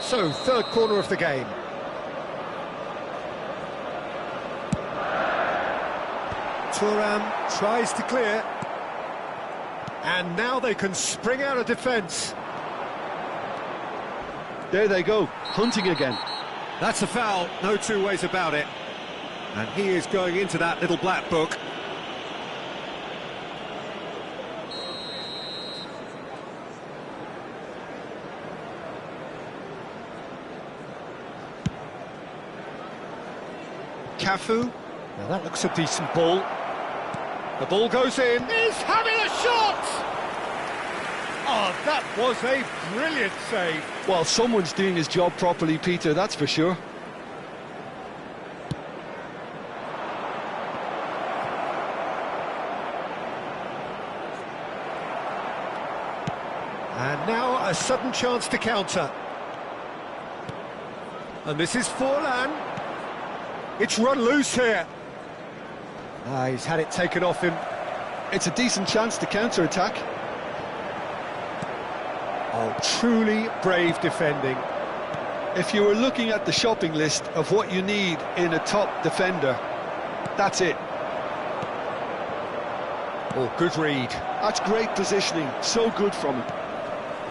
Speaker 2: So, third corner of the game. Thuram tries to clear. And now they can spring out of defence.
Speaker 3: There they go, hunting again.
Speaker 2: That's a foul, no two ways about it. And he is going into that little black book. Cafu. Now that looks a decent ball. The ball goes in. He's having a shot! Oh, that was a brilliant save.
Speaker 3: Well, someone's doing his job properly, Peter, that's for sure.
Speaker 2: And now a sudden chance to counter. And this is Forlan. It's run loose here. He's had it taken off him.
Speaker 3: It's a decent chance to counter-attack.
Speaker 2: Oh, truly brave defending.
Speaker 3: If you were looking at the shopping list of what you need in a top defender, that's it.
Speaker 2: Oh, good read.
Speaker 3: That's great positioning, so good from him.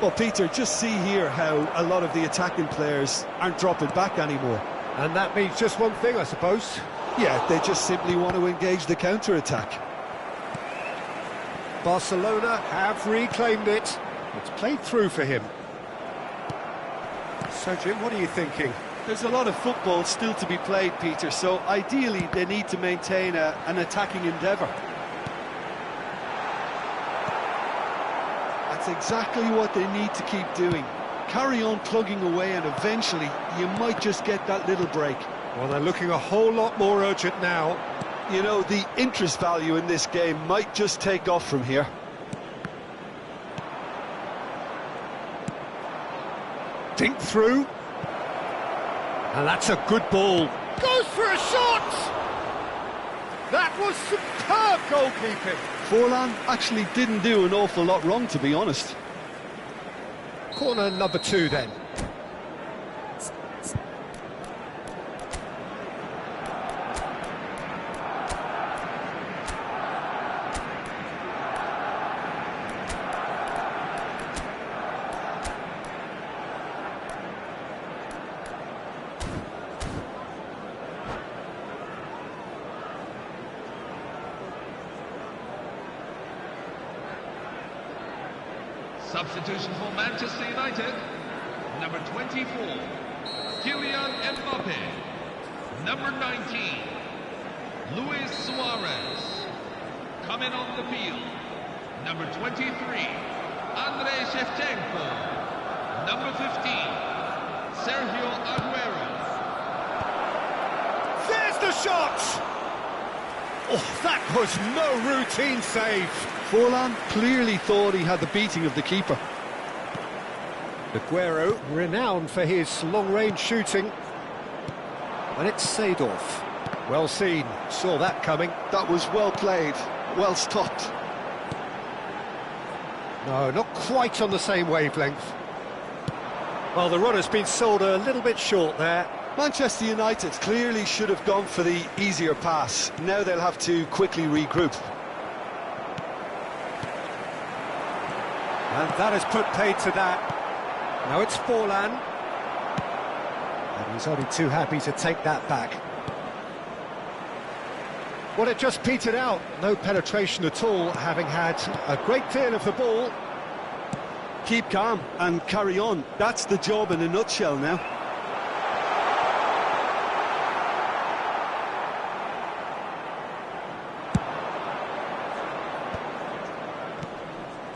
Speaker 3: Well, Peter, just see here how a lot of the attacking players aren't dropping back anymore.
Speaker 2: And that means just one thing, I suppose.
Speaker 3: Yeah, they just simply want to engage the counter-attack.
Speaker 2: Barcelona have reclaimed it. It's played through for him. So, Jim, what are you thinking?
Speaker 3: There's a lot of football still to be played, Peter, so ideally they need to maintain an attacking endeavour. That's exactly what they need to keep doing. Carry on plugging away and eventually you might just get that little break.
Speaker 2: Well, they're looking a whole lot more urgent now.
Speaker 3: You know, the interest value in this game might just take off from here.
Speaker 2: Dink through. And that's a good ball. Goes for a shot! That was superb goalkeeping.
Speaker 3: Forlan actually didn't do an awful lot wrong, to be honest.
Speaker 2: Corner number 2 then.
Speaker 4: Substitution for Manchester United, number 24, Kylian Mbappe. Number 19, Luis Suarez. Coming on the field, number 23, Andrei Shevchenko. Number 15, Sergio Aguero.
Speaker 2: There's the shot! Oh, that was no routine save.
Speaker 3: Forlan clearly thought he had the beating of the keeper.
Speaker 2: Aguero, renowned for his long-range shooting. And it's Seedorf. Well seen, saw that coming.
Speaker 3: That was well played, well stopped.
Speaker 2: No, not quite on the same wavelength. Well, the runner's been sold a little bit short there.
Speaker 3: Manchester United clearly should have gone for the easier pass. Now they'll have to quickly regroup.
Speaker 2: And that has put paid to that. Now it's Forlan. And he's only too happy to take that back. Well, it just petered out. No penetration at all, having had a great deal of the ball.
Speaker 3: Keep calm and carry on. That's the job in a nutshell now.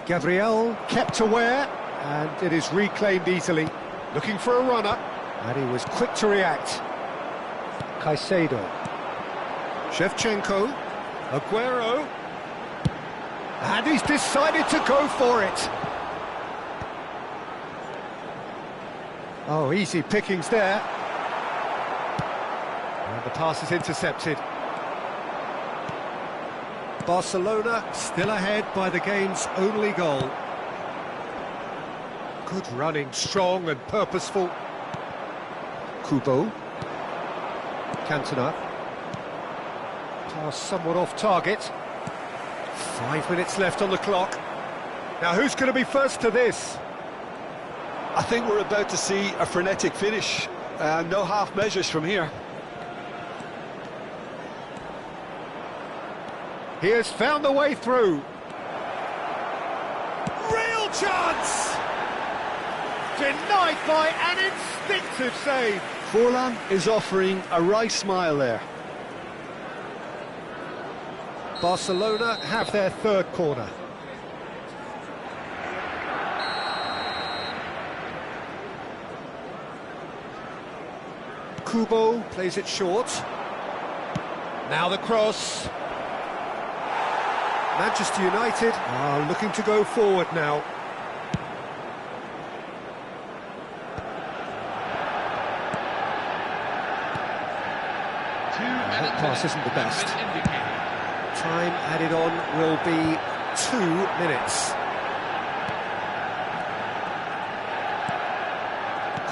Speaker 2: Gabriel kept aware, and it is reclaimed easily. Looking for a runner, and he was quick to react. Caicedo. Shevchenko. Aguero. And he's decided to go for it. Oh, easy pickings there. And the pass is intercepted. Barcelona still ahead by the game's only goal. Good running, strong and purposeful. Kubo. Cantona. Pass somewhat off target. 5 minutes left on the clock. Now who's going to be first to this?
Speaker 3: I think we're about to see a frenetic finish. No half measures from here.
Speaker 2: He has found the way through. Real chance! Denied by an instinctive save.
Speaker 3: Forlan is offering a right smile there.
Speaker 2: Barcelona have their third corner. Kubo plays it short. Now the cross. Manchester United are looking to go forward now. That pass isn't the best. Time added on will be 2 minutes.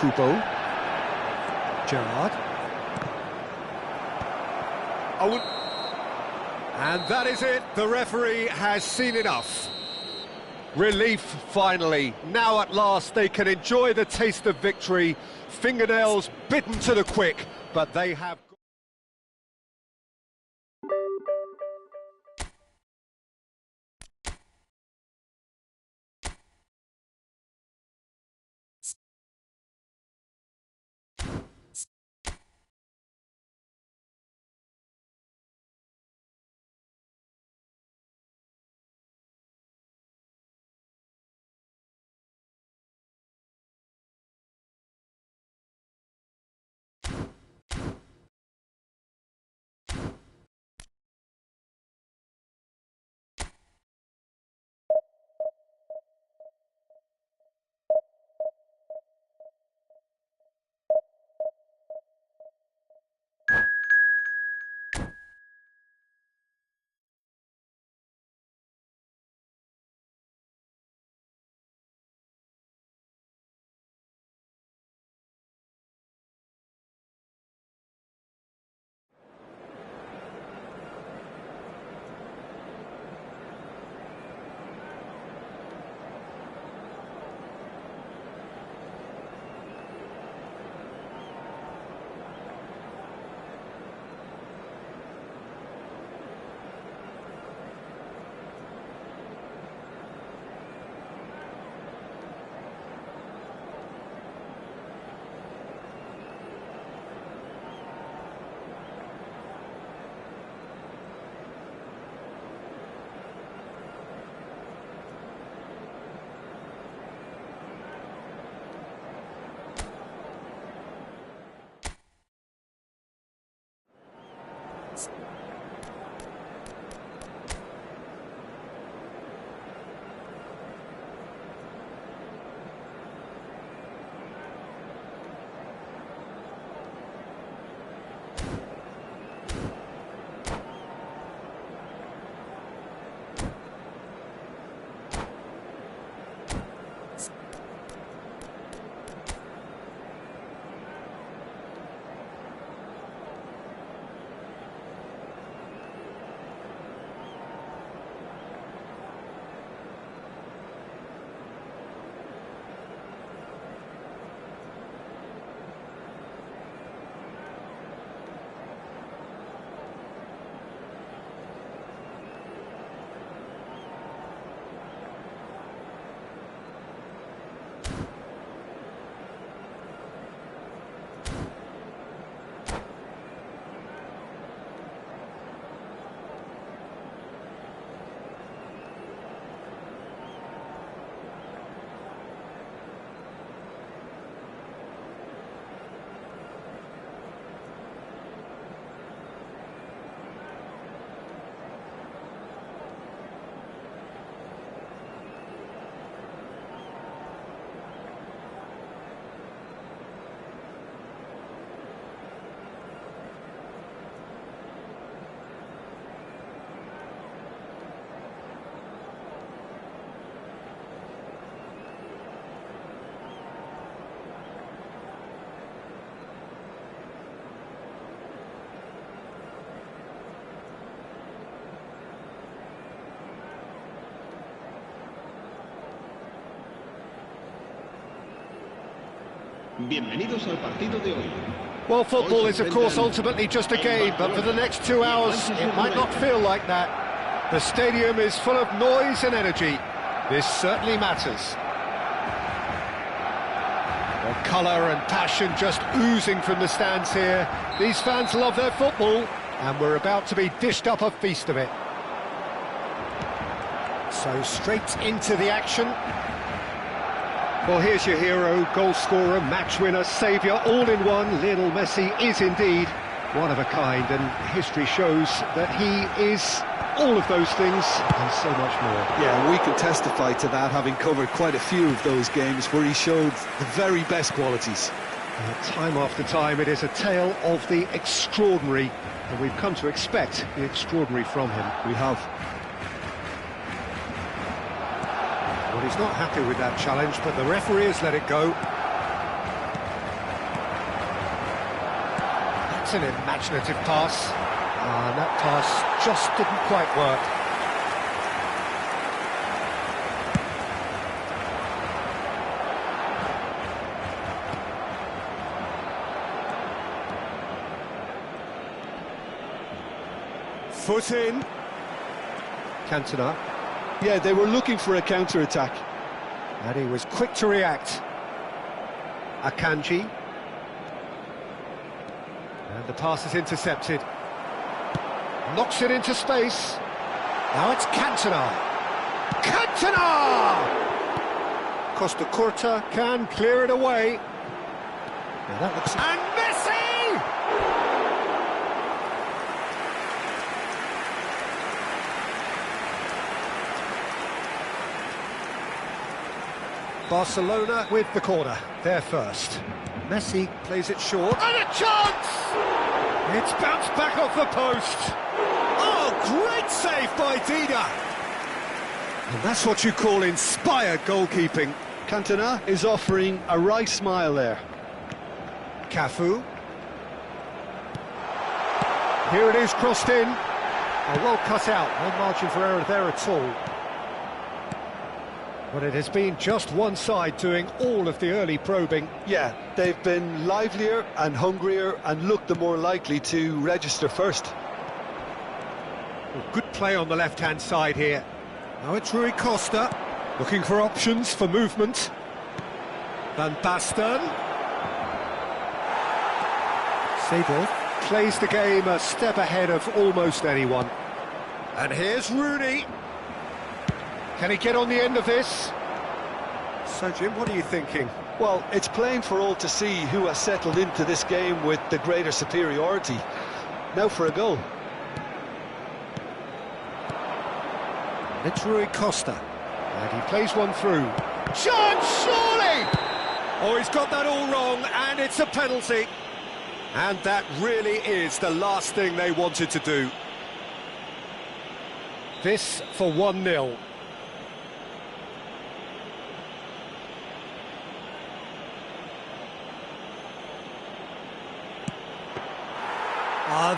Speaker 2: Kubo. Gerrard. And that is it. The referee has seen enough. Relief, finally. Now at last they can enjoy the taste of victory. Fingernails bitten to the quick, but they have...
Speaker 1: Bienvenidos al partido de hoy.
Speaker 2: Well, football is, of course, ultimately just a game, but for the next 2 hours, it might not feel like that. The stadium is full of noise and energy. This certainly matters. Well, colour and passion just oozing from the stands here. These fans love their football, and we're about to be dished up a feast of it. So straight into the action. Well, here's your hero, goal scorer, match winner, saviour, all in one. Lionel Messi is indeed one of a kind, and history shows that he is all of those things and so much more.
Speaker 3: Yeah, we can testify to that, having covered quite a few of those games where he showed the very best qualities.
Speaker 2: Time after time, it is a tale of the extraordinary, and we've come to expect the extraordinary from him.
Speaker 3: We have.
Speaker 2: Well, he's not happy with that challenge, but the referee has let it go. That's an imaginative pass. And that pass just didn't quite work. Foot in. Cantona.
Speaker 3: Yeah, they were looking for a counter-attack.
Speaker 2: And he was quick to react. Akanji. And the pass is intercepted. Knocks it into space. Now it's Cantona. Cantona! Costa Curta can clear it away. Now that looks... And Messi! Barcelona with the corner, they're first. Messi plays it short. And a chance! It's bounced back off the post. Oh, great save by Dida. And that's what you call inspired goalkeeping.
Speaker 3: Cantona is offering a right smile there.
Speaker 2: Cafu. Here it is, crossed in. Oh, well cut out, no margin for error there at all. But it has been just one side doing all of the early probing.
Speaker 3: Yeah, they've been livelier and hungrier and looked the more likely to register first.
Speaker 2: Well, good play on the left-hand side here. Now it's Rui Costa, looking for options for movement. Van Basten. Seedorf plays the game a step ahead of almost anyone. And here's Rooney. Can he get on the end of this? So, Jim, what are you thinking?
Speaker 3: Well, it's plain for all to see who has settled into this game with the greater superiority. Now for a goal.
Speaker 2: It's Rui Costa. And he plays one through. Chance, surely! Oh, he's got that all wrong, and it's a penalty. And that really is the last thing they wanted to do. This for 1-0.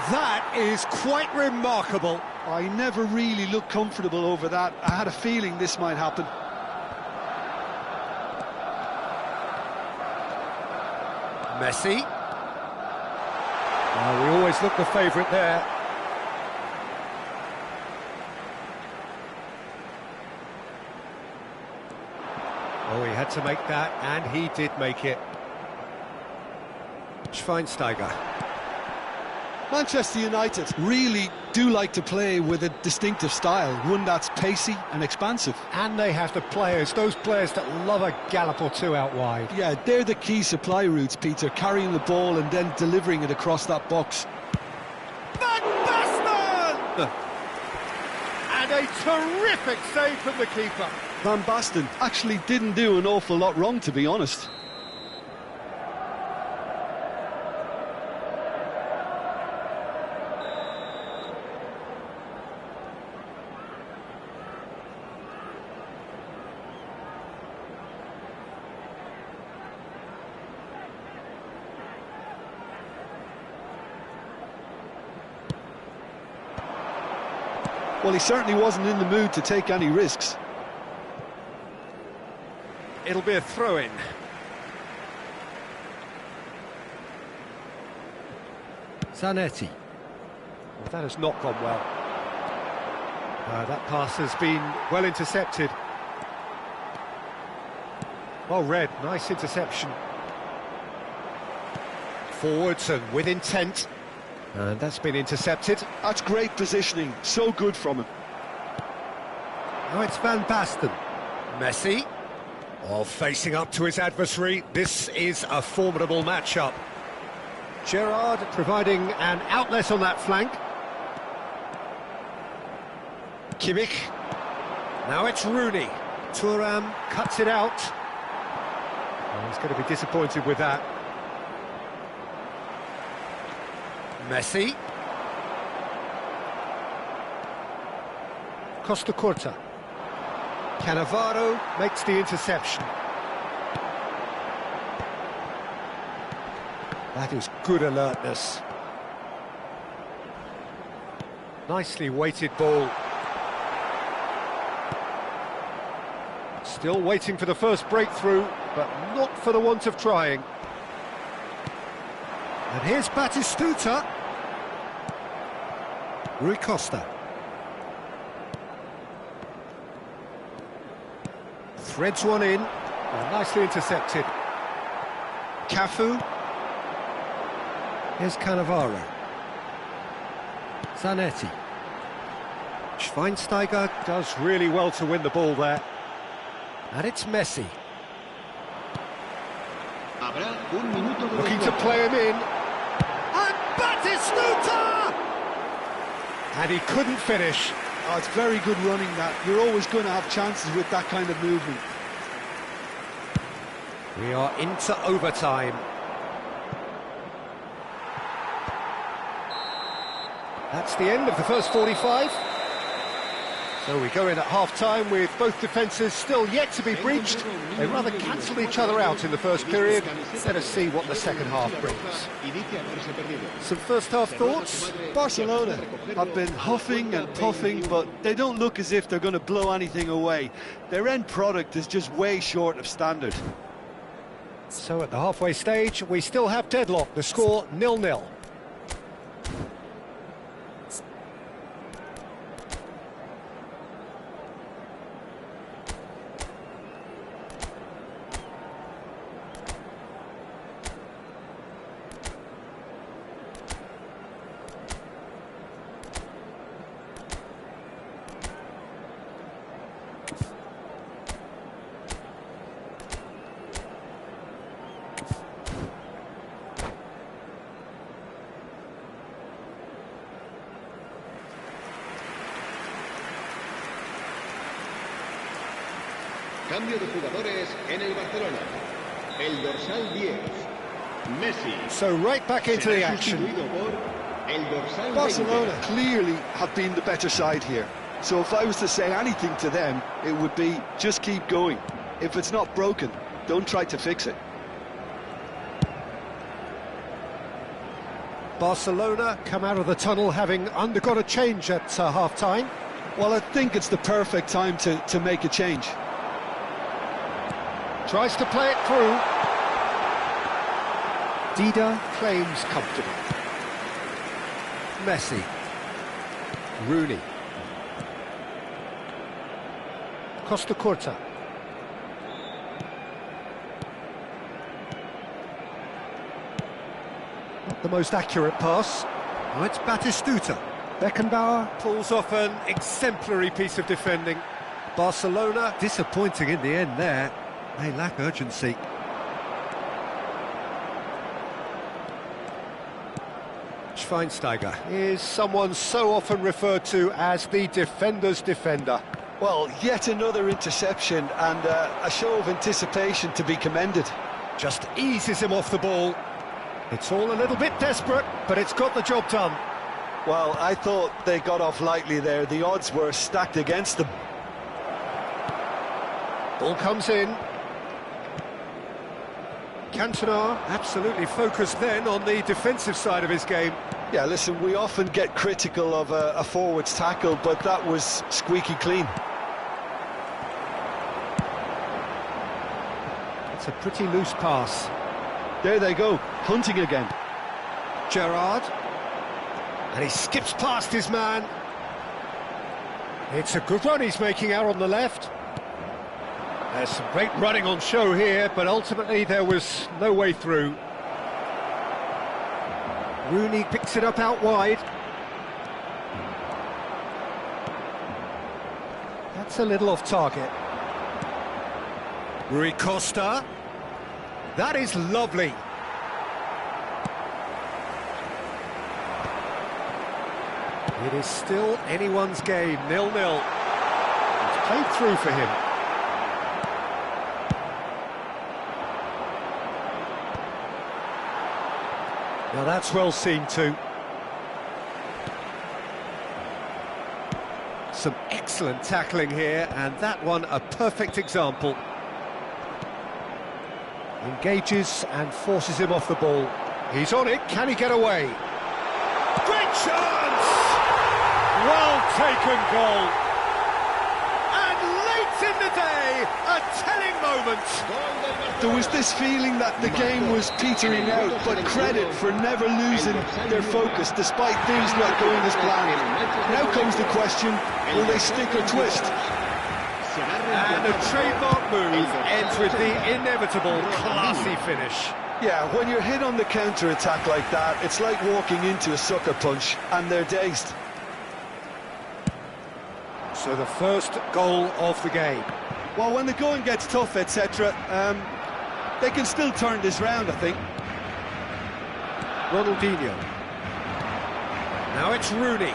Speaker 2: That is quite remarkable.
Speaker 3: I never really looked comfortable over that. I had a feeling this might happen.
Speaker 2: Messi. We always look the favourite there. Oh, he had to make that, and he did make it. Schweinsteiger.
Speaker 3: Manchester United really do like to play with a distinctive style, one that's pacey and expansive.
Speaker 2: And they have the players, those players that love a gallop or two out wide.
Speaker 3: Yeah, they're the key supply routes, Peter, carrying the ball and then delivering it across that box.
Speaker 2: Van Basten! And a terrific save from the keeper.
Speaker 3: Van Basten actually didn't do an awful lot wrong, to be honest. Well, he certainly wasn't in the mood to take any risks.
Speaker 2: It'll be a throw-in. Zanetti. Well, that has not gone well. That pass has been well intercepted. Well read, nice interception. Forwards and with intent. And that's been intercepted.
Speaker 3: That's great positioning, so good from him.
Speaker 2: Now it's Van Basten. Messi. Oh, facing up to his adversary. This is a formidable matchup. Gerrard providing an outlet on that flank. Kimmich. Now it's Rooney. Thuram cuts it out. Oh, he's going to be disappointed with that. Messi. Costa Curta. Cannavaro makes the interception. That is good alertness. Nicely weighted ball. Still waiting for the first breakthrough, but not for the want of trying. And here's Batistuta. Rui Costa. Threads one in, and nicely intercepted. Cafu. Here's Cannavaro. Zanetti. Schweinsteiger does really well to win the ball there. And it's Messi. Looking to play him in. And Batistuta! And he couldn't finish.
Speaker 3: Oh, it's very good running that. You're always going to have chances with that kind of movement.
Speaker 2: We are into overtime. That's the end of the first 45. So we go in at half-time with both defences still yet to be breached. They rather cancelled each other out in the first period. Let us see what the second half brings. Some first-half thoughts?
Speaker 3: Barcelona have been huffing and puffing, but they don't look as if they're going to blow anything away. Their end product is just way short of standard.
Speaker 2: So at the halfway stage, we still have deadlock. The score 0-0.
Speaker 1: Cambio de jugadores en el Barcelona. El dorsal 10, Messi.
Speaker 2: So right back into the action.
Speaker 1: El dorsal
Speaker 3: Barcelona
Speaker 1: 20.
Speaker 3: clearly have been the better side here. So if I was to say anything to them, it would be just keep going. If it's not broken, don't try to fix it.
Speaker 2: Barcelona come out of the tunnel having undergone a change at half-time.
Speaker 3: Well, I think it's the perfect time to make a change.
Speaker 2: Tries to play it through. Dida claims comfortable. Messi. Rooney. Costa Curta. Not the most accurate pass. Oh, it's Batistuta. Beckenbauer pulls off an exemplary piece of defending. Barcelona disappointing in the end there. They lack urgency. Schweinsteiger is someone so often referred to as the defender's defender.
Speaker 3: Well, yet another interception and a show of anticipation to be commended.
Speaker 2: Just eases him off the ball. It's all a little bit desperate, but it's got the job done.
Speaker 3: Well, I thought they got off lightly there. The odds were stacked against them.
Speaker 2: Ball comes in. Cantona absolutely focused then on the defensive side of his game.
Speaker 3: Yeah, listen, we often get critical of a forward's tackle, but that was squeaky clean.
Speaker 2: It's a pretty loose pass.
Speaker 3: There they go, hunting again.
Speaker 2: Gerrard. And he skips past his man. It's a good run he's making out on the left. There's some great running on show here, but ultimately there was no way through. Rooney picks it up out wide. That's a little off target. Rui Costa. That is lovely. It is still anyone's game, 0-0. It's played through for him. Now that's well seen too. Some excellent tackling here, and that one a perfect example. Engages and forces him off the ball. He's on it, can he get away? Great chance! Well taken goal. And late in the day, a telling moment.
Speaker 3: There was this feeling that the game was petering out, but credit for never losing their focus despite things not going as planned. Now comes the question, will they stick or twist?
Speaker 2: And the trademark move ends with the inevitable classy finish.
Speaker 3: Yeah, when you're hit on the counter-attack like that, it's like walking into a sucker punch, and they're dazed.
Speaker 2: So the first goal of the game.
Speaker 3: Well, when the going gets tough, etc., they can still turn this round, I think.
Speaker 2: Ronaldinho. Now it's Rooney.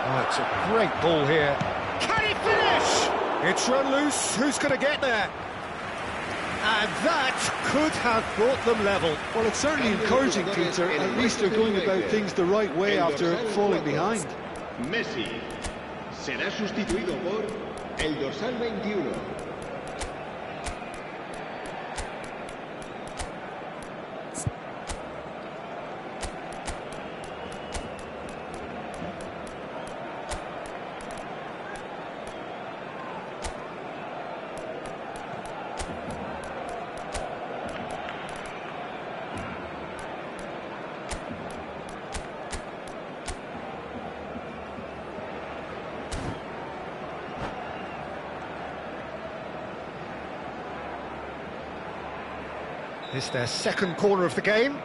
Speaker 2: Oh, it's a great ball here. Can he finish? It's run loose. Who's going to get there? And that could have brought them level.
Speaker 3: Well, it's certainly encouraging, Peter. At least they're going about things the right way after falling behind.
Speaker 1: Messi será sustituido por el dorsal 21.
Speaker 2: It's their second corner of the game.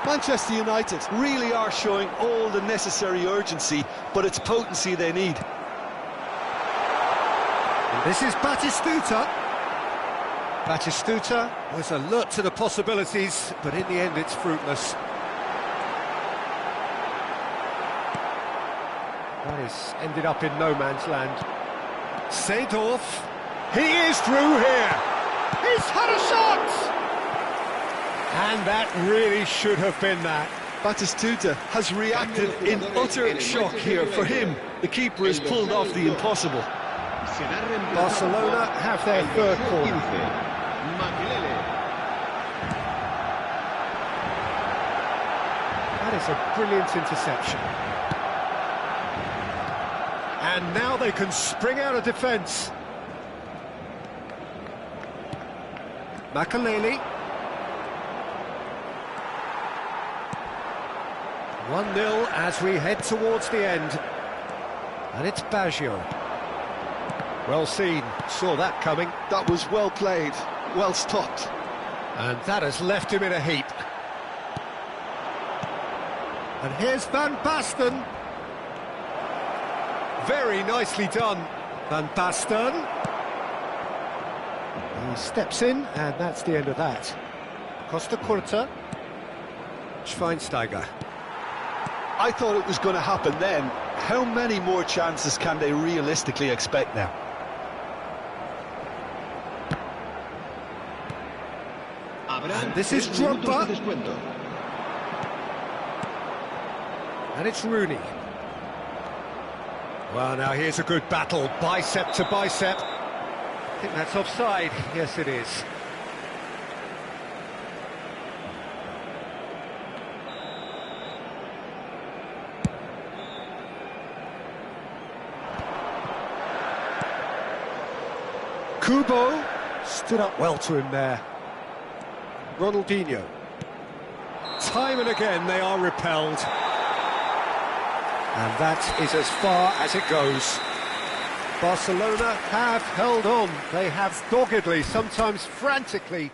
Speaker 3: Manchester United really are showing all the necessary urgency, but it's potency they need.
Speaker 2: And this is Batistuta. Batistuta was alert to the possibilities, but in the end it's fruitless. That has ended up in no man's land. Seedorf, he is through here. He's had a shot! And that really should have been that.
Speaker 3: Batistuta has reacted in utter shock here. For him, the keeper has pulled off the impossible.
Speaker 2: Barcelona have their third corner. That is a brilliant interception. And now they can spring out of defence. Makaleli. 1-0 as we head towards the end. And it's Baggio. Well seen, saw that coming.
Speaker 3: That was well played, well stopped.
Speaker 2: And that has left him in a heap. And here's Van Basten. Very nicely done, Van Basten. He steps in, and that's the end of that. Costa Curta. Schweinsteiger.
Speaker 3: I thought it was going to happen then. How many more chances can they realistically expect now?
Speaker 2: And this is Drogba. And it's Rooney. Well, now here's a good battle, bicep to bicep. I think that's offside. Yes, it is. Kubo stood up well to him there. Ronaldinho. Time and again they are repelled. And that is as far as it goes. Barcelona have held on. They have doggedly, sometimes frantically.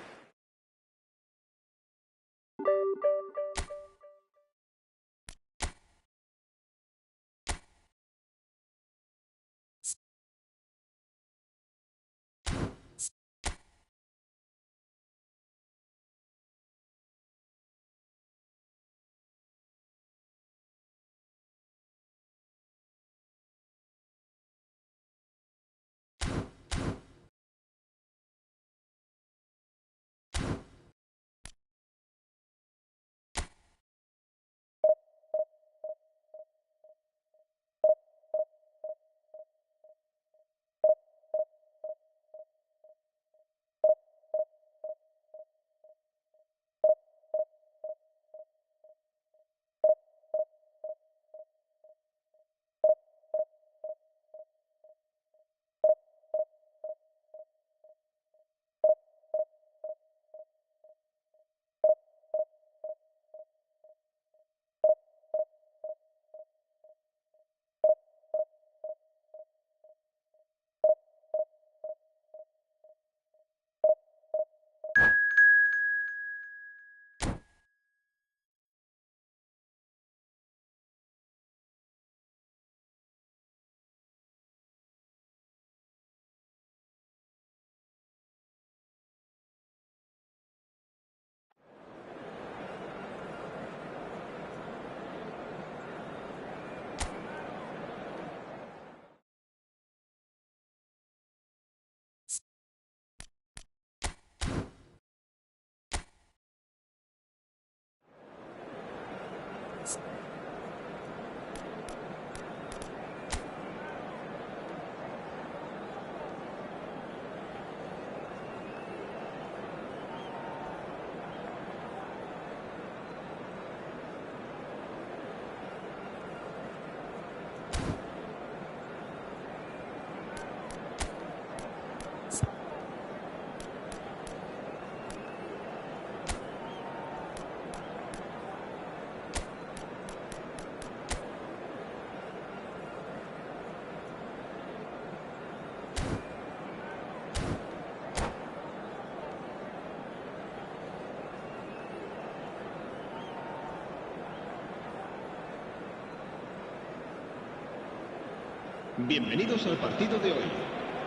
Speaker 1: Bienvenidos al partido de hoy.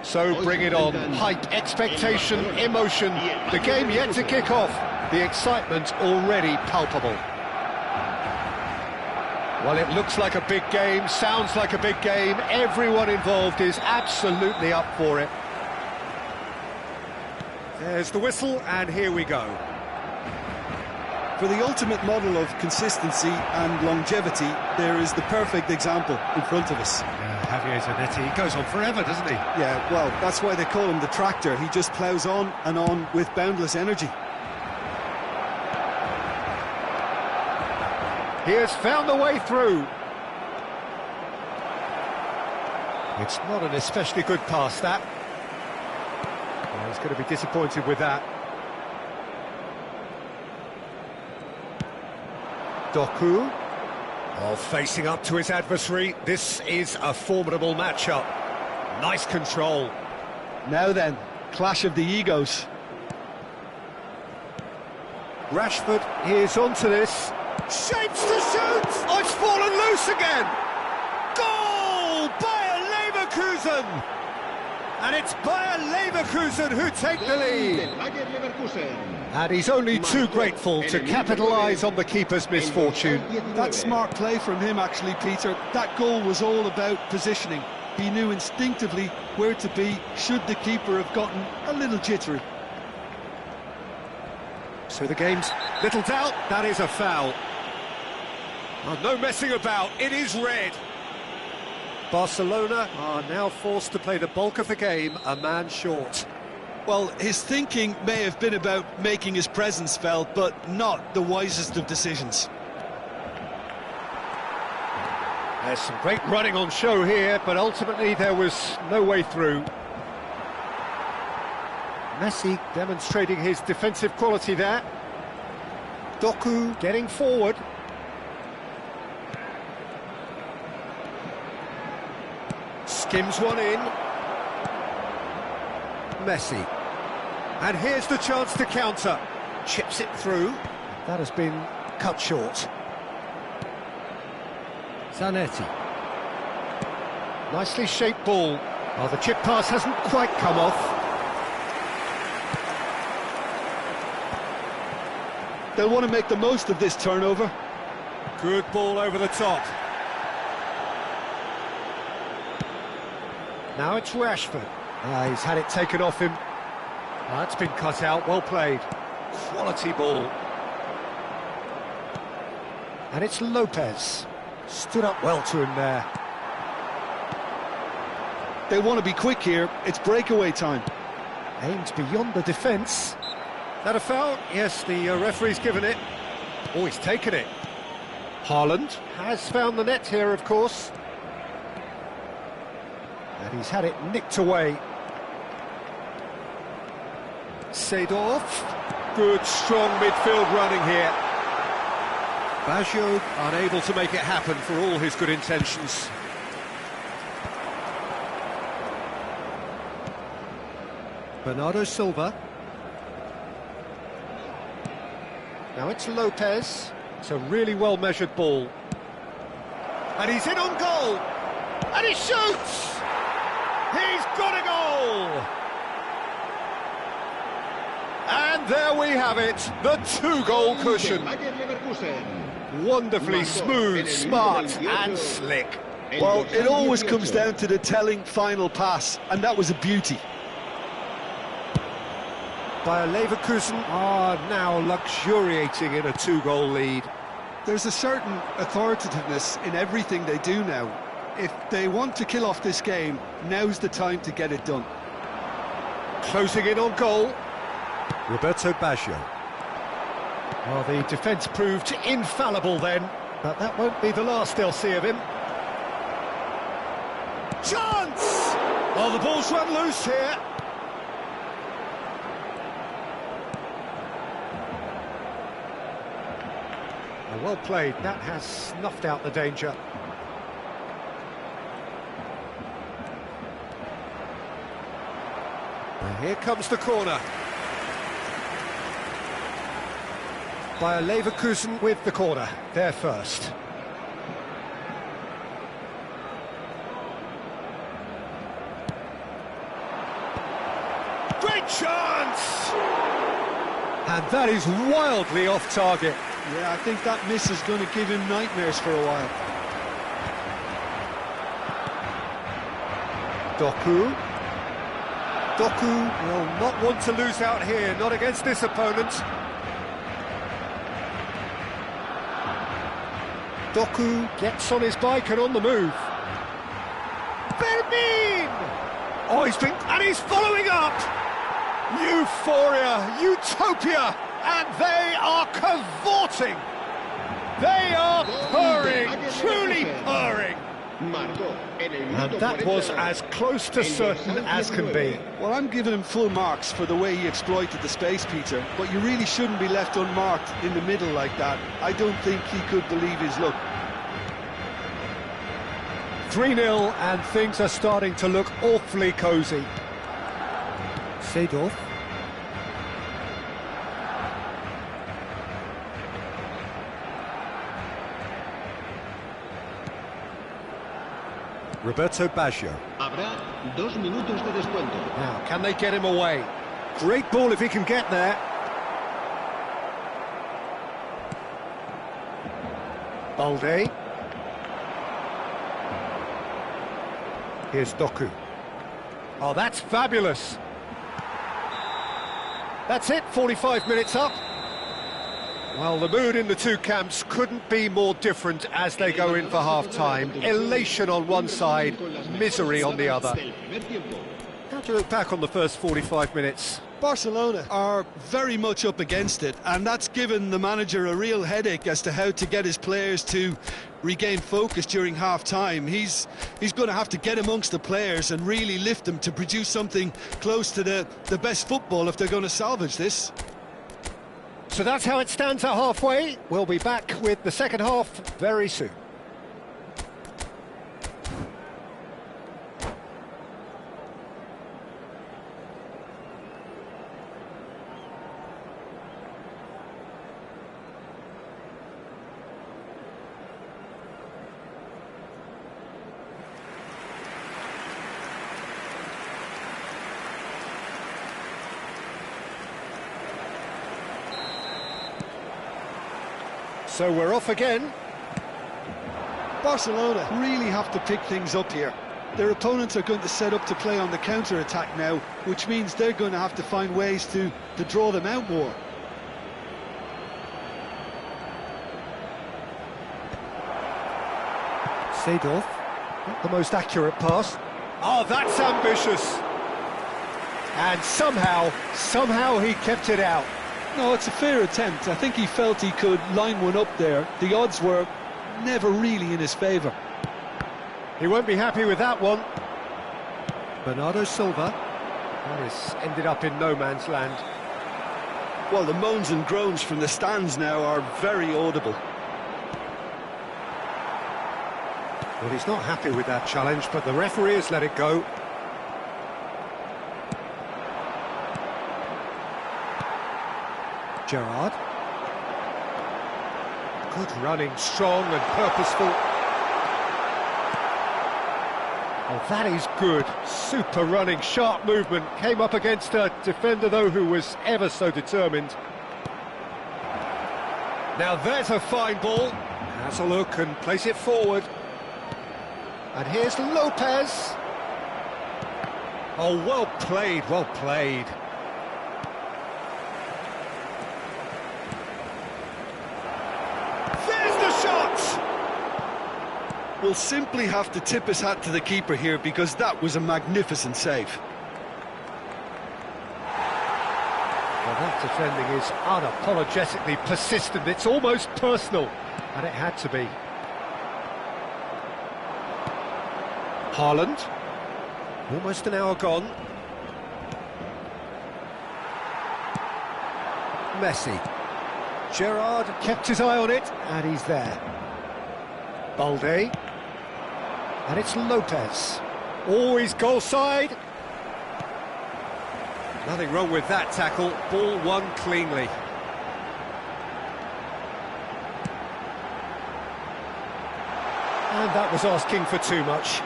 Speaker 2: So bring it on. Hype, expectation, emotion. The game yet to kick off. The excitement already palpable. Well, it looks like a big game, sounds like a big game. Everyone involved is absolutely up for it. There's the whistle, and here we go.
Speaker 3: For the ultimate model of consistency and longevity, there is the perfect example in front of us.
Speaker 2: Javier Zanetti, he goes on forever, doesn't he?
Speaker 3: Yeah, well, that's why they call him the tractor. He just ploughs on and on with boundless energy.
Speaker 2: He has found the way through. It's not an especially good pass, that. Oh, he's going to be disappointed with that. Doku. Oh, facing up to his adversary. This is a formidable matchup. Nice control.
Speaker 3: Now then, clash of the egos.
Speaker 2: Rashford is onto this. Shapes to shoot! Oh, it's fallen loose again! Goal! Bayer Leverkusen! And it's Bayer Leverkusen who take the lead. And he's only too grateful to capitalise on the keeper's misfortune.
Speaker 3: That's smart play from him, actually, Peter. That goal was all about positioning. He knew instinctively where to be should the keeper have gotten a little jittery.
Speaker 2: So the game's little doubt, that is a foul. Oh, no messing about, it is red. Barcelona are now forced to play the bulk of the game a man short.
Speaker 3: Well, his thinking may have been about making his presence felt, but not the wisest of decisions.
Speaker 2: There's some great running on show here, but ultimately there was no way through. Messi demonstrating his defensive quality there. Doku getting forward. Skims one in. Messi. And here's the chance to counter. Chips it through. That has been cut short. Zanetti. Nicely shaped ball. Oh, the chip pass hasn't quite come off.
Speaker 3: They'll want to make the most of this turnover.
Speaker 2: Good ball over the top. Now it's Rashford. He's had it taken off him. That's been cut out, well played. Quality ball. And it's Lopez. Stood up well to him there.
Speaker 3: They want to be quick here, it's breakaway time.
Speaker 2: Aims beyond the defence. That a foul? Yes, the referee's given it. Oh, he's taken it. Haaland has found the net here, of course. And he's had it nicked away. Seedorf. Good, strong midfield running here. Baggio unable to make it happen for all his good intentions. Bernardo Silva. Now it's Lopez. It's a really well-measured ball. And he's in on goal! And he shoots! He's got a goal! And there we have it, the two-goal cushion. Wonderfully smooth, smart and slick.
Speaker 3: Well, it always comes down to the telling final pass, and that was a beauty.
Speaker 2: Bayer Leverkusen are now luxuriating in a two-goal lead.
Speaker 3: There's a certain authoritativeness in everything they do now. If they want to kill off this game, now's the time to get it done.
Speaker 2: Closing in on goal. Roberto Baggio. Well, the defence proved infallible then, but that won't be the last they'll see of him. Chance! Oh, the ball's run loose here. Well played, that has snuffed out the danger. And here comes the corner. Bayer Leverkusen with the corner, there first. Great chance! And that is wildly off target.
Speaker 3: Yeah, I think that miss is going to give him nightmares for a while.
Speaker 2: Doku. Doku will not want to lose out here, not against this opponent. Doku gets on his bike and on the move. Fermin! Oh, he's following up! Euphoria, utopia! And they are cavorting! They are purring, truly purring! And that was as close to certain as can be.
Speaker 3: Well, I'm giving him full marks for the way he exploited the space, Peter, but you really shouldn't be left unmarked in the middle like that. I don't think he could believe his luck.
Speaker 2: 3-0 and things are starting to look awfully cosy. Seedorf. Roberto Baggio.
Speaker 1: Habrá 2 minutos de descuento.
Speaker 2: Now, can they get him away? Great ball if he can get there. Balde. Here's Doku. Oh, that's fabulous. That's it, 45 minutes up. Well, the mood in the two camps couldn't be more different as they go in for half-time. Elation on one side, misery on the other. How do you look back on the first 45 minutes?
Speaker 3: Barcelona are very much up against it, and that's given the manager a real headache as to how to get his players to regain focus during half-time. He's going to have to get amongst the players and really lift them to produce something close to the best football if they're going to salvage this.
Speaker 2: So that's how it stands at halfway. We'll be back with the second half very soon. So we're off again.
Speaker 3: Barcelona really have to pick things up here. Their opponents are going to set up to play on the counter-attack now, which means they're going to have to find ways to draw them out more.
Speaker 2: Seedorf, not the most accurate pass. Oh, that's ambitious. And somehow he kept it out.
Speaker 3: No, it's a fair attempt. I think he felt he could line one up there. The odds were never really in his favour.
Speaker 2: He won't be happy with that one. Bernardo Silva. That has ended up in no man's land.
Speaker 3: Well, the moans and groans from the stands now are very audible.
Speaker 2: Well, he's not happy with that challenge, but the referee has let it go. Gerrard. Good running, strong and purposeful. Oh, that is good. Super running, sharp movement. Came up against a defender, though, who was ever so determined. Now there's a fine ball. Has a look and place it forward. And here's Lopez. Oh, well played, well played.
Speaker 3: Will simply have to tip his hat to the keeper here because that was a magnificent save.
Speaker 2: Well, that defending is unapologetically persistent. It's almost personal, and it had to be. Haaland. Almost an hour gone. Messi. Gerrard kept his eye on it, and he's there. Balde. And it's Lopez. Oh, he's goal side. Nothing wrong with that tackle. Ball won cleanly. And that was asking for too much.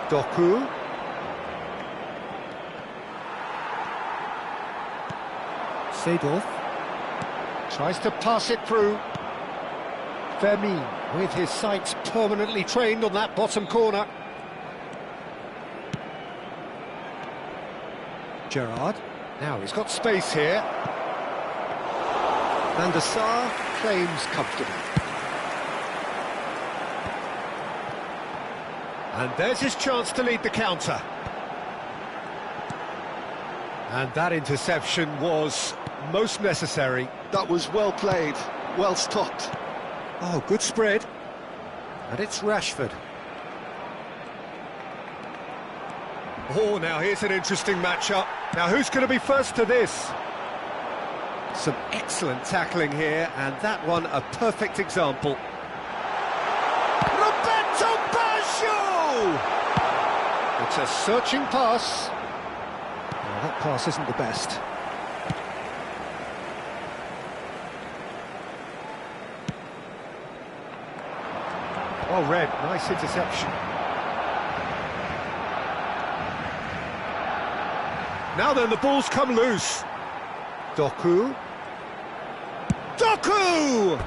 Speaker 2: Doku. Seedorf. Tries to pass it through. Fermin with his sights permanently trained on that bottom corner. Gerrard. Now he's got space here. Van der Sar claims comfortably. And there's his chance to lead the counter. And that interception was most necessary.
Speaker 3: That was well played, well stopped.
Speaker 2: Oh, good spread. And it's Rashford. Oh, now here's an interesting matchup. Now who's going to be first to this? Some excellent tackling here, and that one a perfect example. Roberto Baggio! It's a searching pass. Oh, that pass isn't the best. Oh, Red, nice interception. Now then, the ball's come loose. Doku. Doku!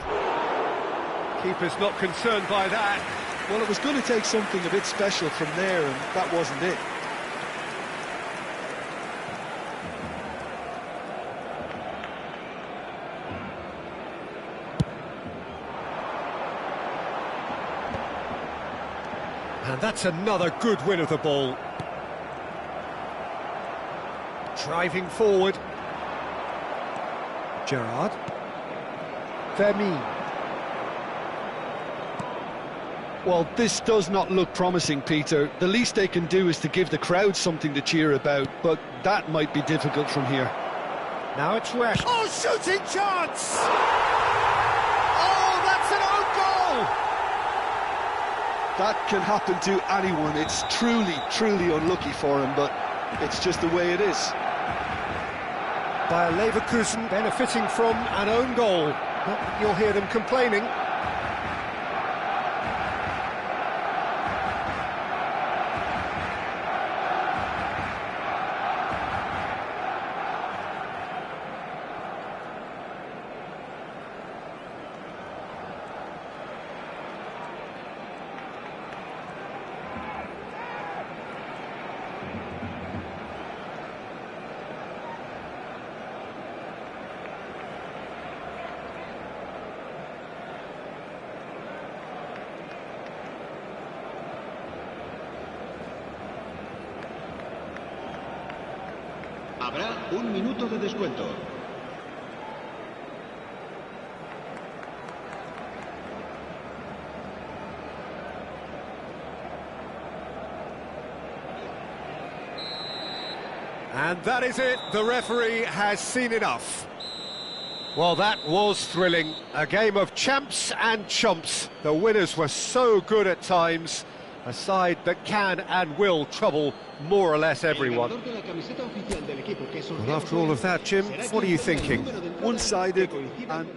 Speaker 2: Keeper's not concerned by that.
Speaker 3: Well, it was going to take something a bit special from there, and that wasn't it.
Speaker 2: And that's another good win of the ball. Driving forward. Gerrard. Vermeer.
Speaker 3: Well, this does not look promising, Peter. The least they can do is to give the crowd something to cheer about, but that might be difficult from here.
Speaker 2: Now it's Rash. Oh, shooting chance! Oh, that's an own goal!
Speaker 3: That can happen to anyone. It's truly, truly unlucky for him, but it's just the way it is.
Speaker 2: Bayer Leverkusen benefiting from an own goal. Not that you'll hear them complaining.
Speaker 1: Habrá un minuto de descuento.
Speaker 2: And that is it. The referee has seen enough. Well, that was thrilling. A game of champs and chumps. The winners were so good at times. A side that can and will trouble more or less everyone. Well, after all of that, Jim, what are you thinking?
Speaker 3: One-sided and...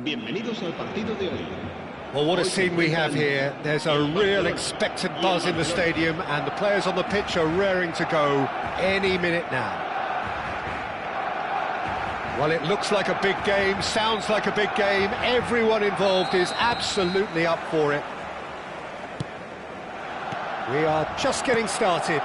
Speaker 1: Bienvenidos al partido de hoy.
Speaker 2: Well, what a scene we have here. There's a real expectant buzz in the stadium, and the players on the pitch are raring to go any minute now. Well, it looks like a big game, sounds like a big game. Everyone involved is absolutely up for it. We are just getting started.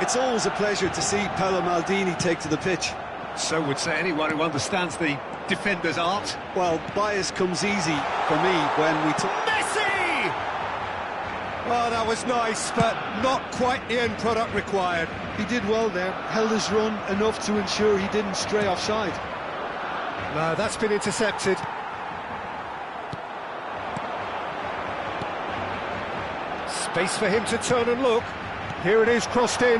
Speaker 3: It's always a pleasure to see Paolo Maldini take to the pitch.
Speaker 2: So would say anyone who understands the defender's art.
Speaker 3: Well, bias comes easy for me when we took...
Speaker 2: Messi! Well, that was nice, but not quite the end product required.
Speaker 3: He did well there, held his run enough to ensure he didn't stray offside.
Speaker 2: No, that's been intercepted. Space for him to turn and look. Here it is, crossed in.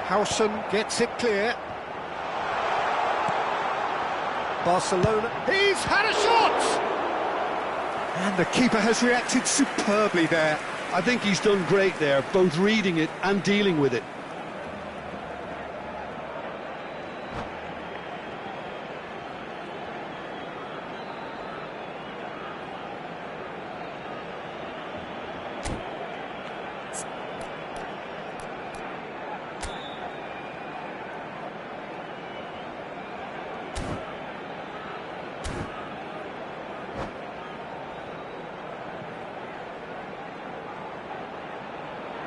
Speaker 2: Howson gets it clear. Barcelona, he's had a shot! And the keeper has reacted superbly there.
Speaker 3: I think he's done great there, both reading it and dealing with it.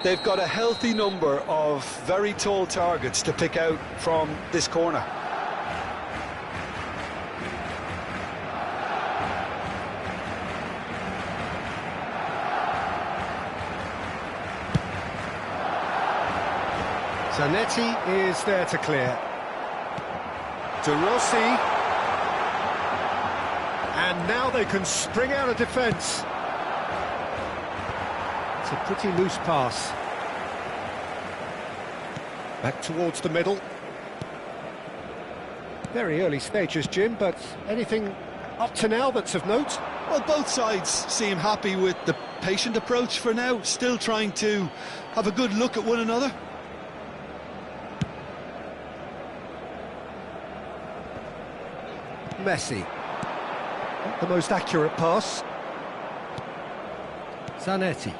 Speaker 3: They've got a healthy number of very tall targets to pick out from this corner.
Speaker 2: Zanetti is there to clear. De Rossi. And now they can spring out of defence. It's a pretty loose pass. Back towards the middle. Very early stages, Jim, but anything up to now that's of note?
Speaker 3: Well, both sides seem happy with the patient approach for now, still trying to have a good look at one another.
Speaker 2: Messi. Not the most accurate pass. Zanetti.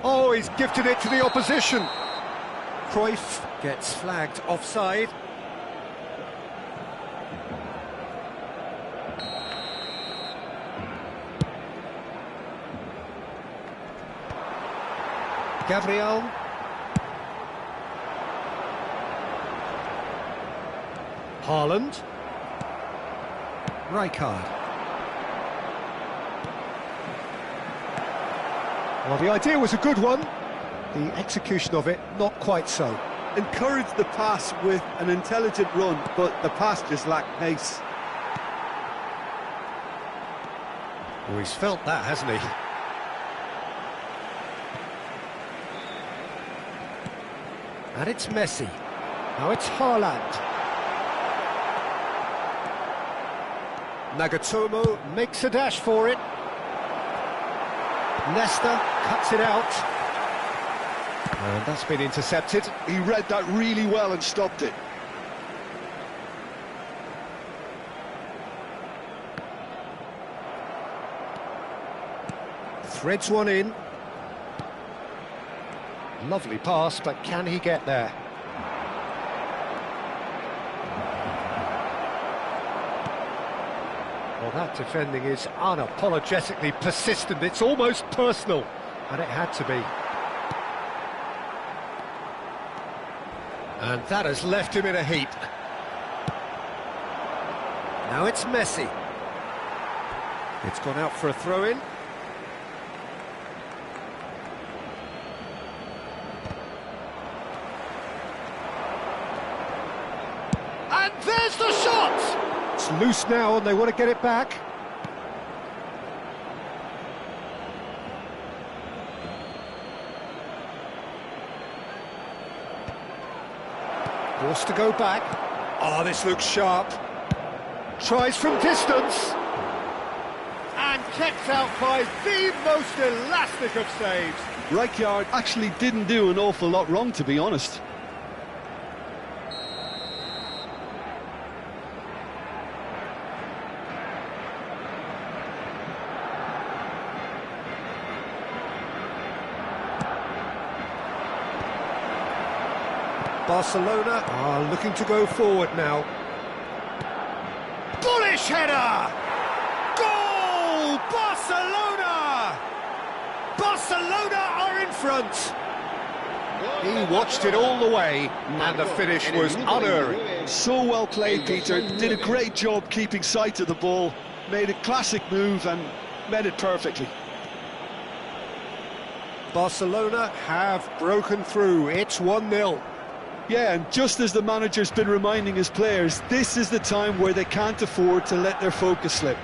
Speaker 2: Oh, he's gifted it to the opposition. Cruyff gets flagged offside. Gabriel. Haaland. Rijkaard. Well, the idea was a good one. The execution of it, not quite so.
Speaker 3: Encouraged the pass with an intelligent run, but the pass just lacked pace.
Speaker 2: Oh, he's felt that, hasn't he? And it's Messi. Now it's Haaland. Nagatomo makes a dash for it. Nesta cuts it out. And that's been intercepted.
Speaker 3: He read that really well and stopped it.
Speaker 2: Threads one in. Lovely pass, but can he get there? Well, that defending is unapologetically persistent. It's almost personal, and it had to be. And that has left him in a heap. Now it's Messi. It's gone out for a throw-in. And there's the shot! It's loose now and they want to get it back. Forced to go back. Oh, this looks sharp. Tries from distance. And kept out by the most elastic of saves.
Speaker 3: Rijkaard actually didn't do an awful lot wrong, to be honest.
Speaker 2: Barcelona are looking to go forward now. Bullish header! Goal! Barcelona! Barcelona are in front. He watched it all the way, and the finish was unerring.
Speaker 3: So well played, Peter. Did a great job keeping sight of the ball. Made a classic move and met it perfectly.
Speaker 2: Barcelona have broken through. It's 1-0.
Speaker 3: Yeah, and just as the manager's been reminding his players, this is the time where they can't afford to let their focus slip.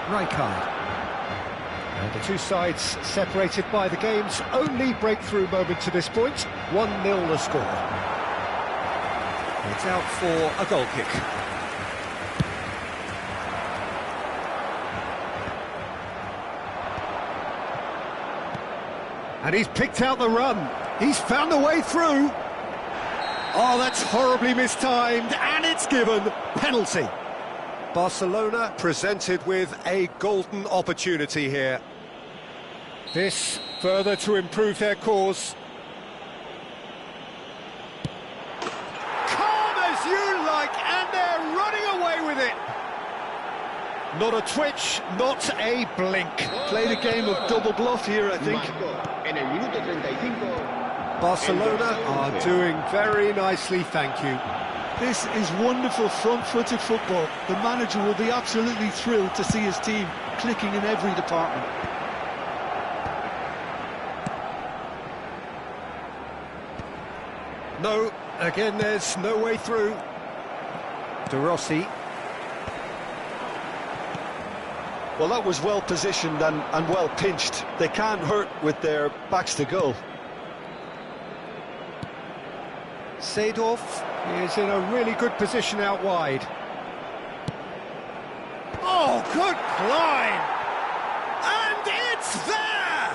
Speaker 2: Rijkaard. And the two sides separated by the game's only breakthrough moment to this point. 1-0 the score. It's out for a goal kick. And he's picked out the run. He's found a way through. Oh, that's horribly mistimed, and it's given. Penalty. Barcelona presented with a golden opportunity here. This further to improve their cause. Calm as you like, and they're running away with it. Not a twitch, not a blink.
Speaker 3: Played a game of double bluff here, I think.
Speaker 2: Barcelona are doing very nicely, thank you.
Speaker 3: This is wonderful front-footed football. The manager will be absolutely thrilled to see his team clicking in every department.
Speaker 2: No, again there's no way through. De Rossi.
Speaker 3: Well, that was well positioned and well pinched. They can't hurt with their backs to goal.
Speaker 2: Seedorf is in a really good position out wide. Oh, good climb! And it's there!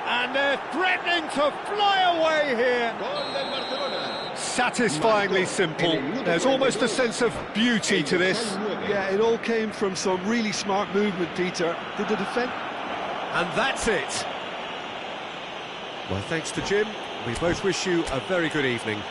Speaker 2: And they're threatening to fly away here. Satisfyingly simple. There's almost a sense of beauty to this.
Speaker 3: Yeah, it all came from some really smart movement, Peter. Did the defence...
Speaker 2: And that's it. Well, thanks to Jim. We both wish you a very good evening.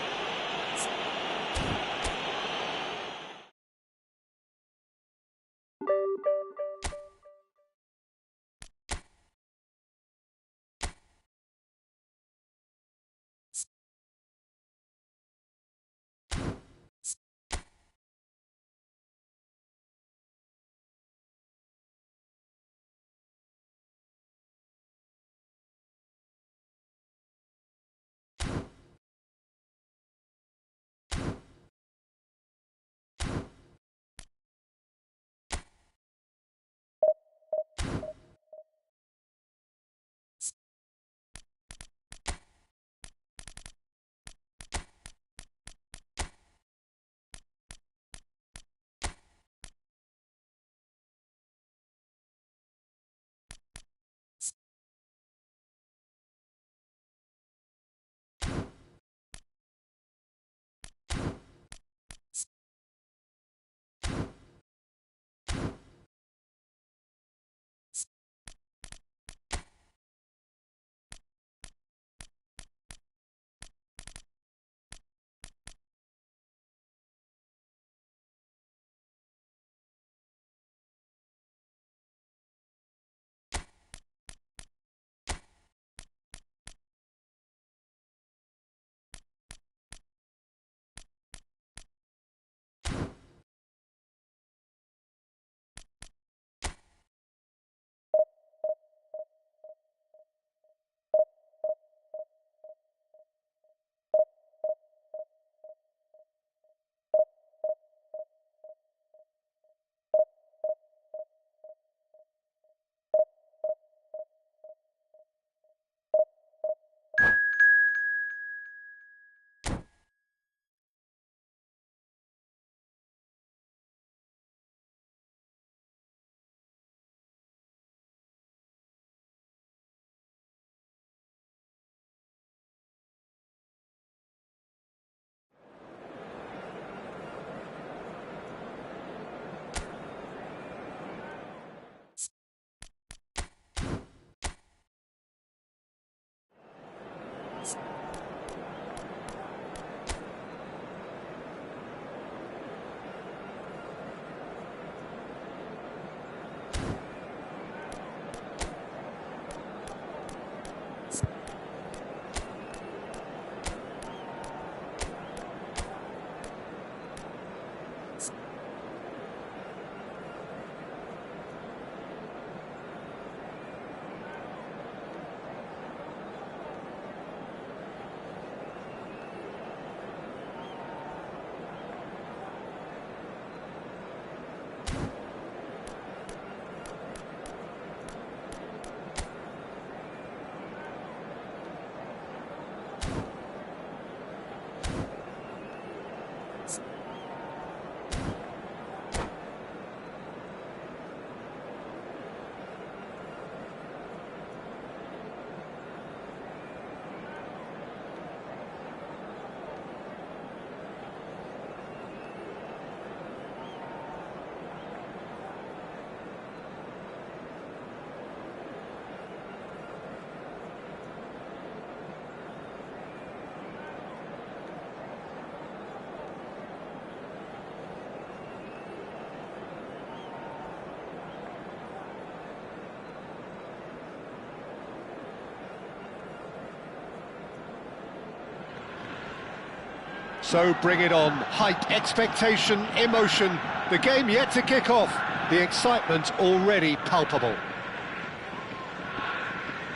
Speaker 2: So bring it on. Hype, expectation, emotion. The game yet to kick off. The excitement already palpable.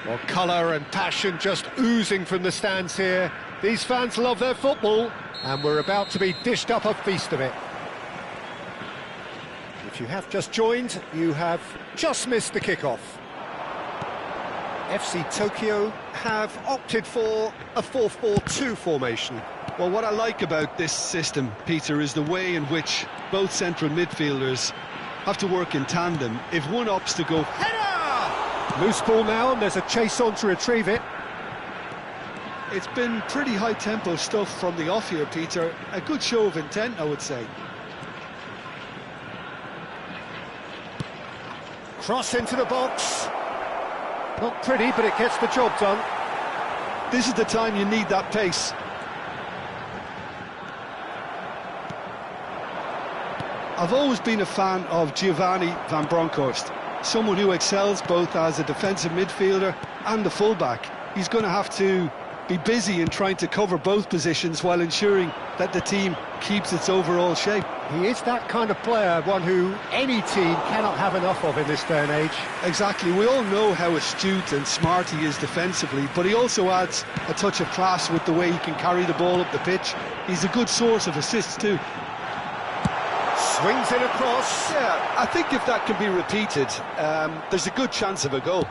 Speaker 2: Well, colour and passion just oozing from the stands here. These fans love their football, and we're about to be dished up a feast of it. If you have just joined, you have just missed the kick-off. FC Tokyo have opted for a 4-4-2 formation.
Speaker 3: Well, what I like about this system, Peter, is the way in which both central midfielders have to work in tandem. If one opts to go...
Speaker 2: Header! Loose ball now, and there's a chase on to retrieve it.
Speaker 3: It's been pretty high-tempo stuff from the off here, Peter. A good show of intent, I would say.
Speaker 2: Cross into the box. Not pretty, but it gets the job done.
Speaker 3: This is the time you need that pace. I've always been a fan of Giovanni van Bronckhorst, someone who excels both as a defensive midfielder and a fullback. He's going to have to be busy in trying to cover both positions while ensuring that the team keeps its overall shape.
Speaker 2: He is that kind of player, one who any team cannot have enough of in this day and age.
Speaker 3: Exactly, we all know how astute and smart he is defensively, but he also adds a touch of class with the way he can carry the ball up the pitch. He's a good source of assists too.
Speaker 2: Swings it across.
Speaker 3: Yeah, I think if that can be repeated, there's a good chance of a goal.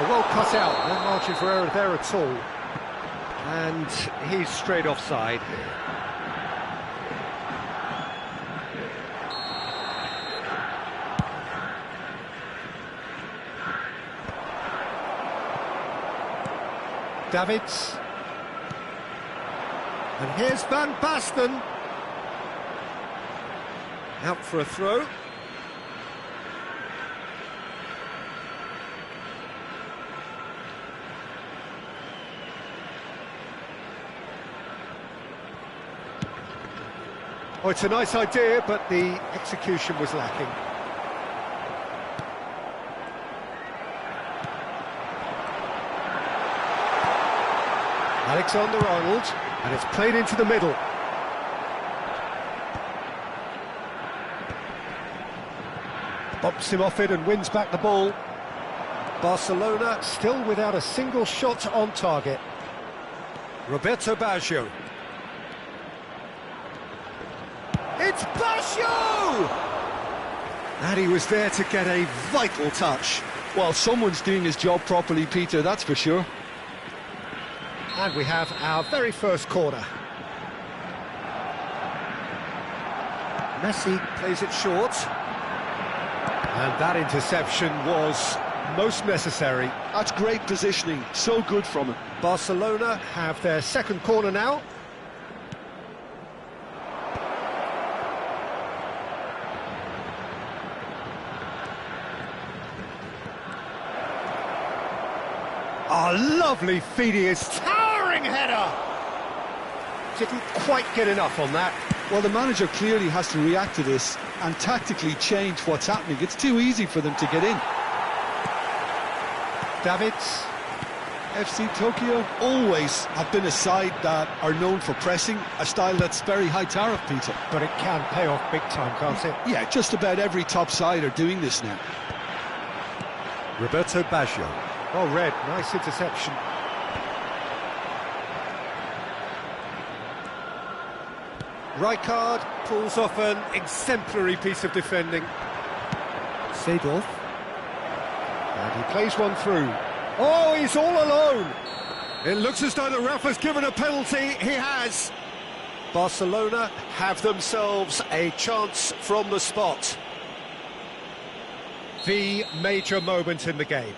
Speaker 2: Well cut out, no margin for error there at all. And he's straight offside. Davids. And here's Van Basten. Out for a throw. Oh, it's a nice idea, but the execution was lacking. Alexander-Arnold, and it's played into the middle. Bumps him off it and wins back the ball. Barcelona still without a single shot on target. Roberto Baggio. It's Baggio! And he was there to get a vital touch.
Speaker 3: Well, someone's doing his job properly, Peter, that's for sure.
Speaker 2: And we have our very first corner. Messi plays it short. And that interception was most necessary.
Speaker 3: That's great positioning, so good from him.
Speaker 2: Barcelona have their second corner now. A lovely Phidias, towering header! Didn't quite get enough on that.
Speaker 3: Well, the manager clearly has to react to this and tactically change what's happening. It's too easy for them to get in.
Speaker 2: Davids.
Speaker 3: FC Tokyo always have been a side that are known for pressing, a style that's very high tariff, Peter.
Speaker 2: But it can pay off big time, can't it?
Speaker 3: Yeah, just about every top side are doing this now.
Speaker 2: Roberto Baggio. Oh, red, nice interception. Rijkaard pulls off an exemplary piece of defending. Seedorf. And he plays one through. Oh, he's all alone! It looks as though the ref has given a penalty. He has. Barcelona have themselves a chance from the spot. The major moment in the game.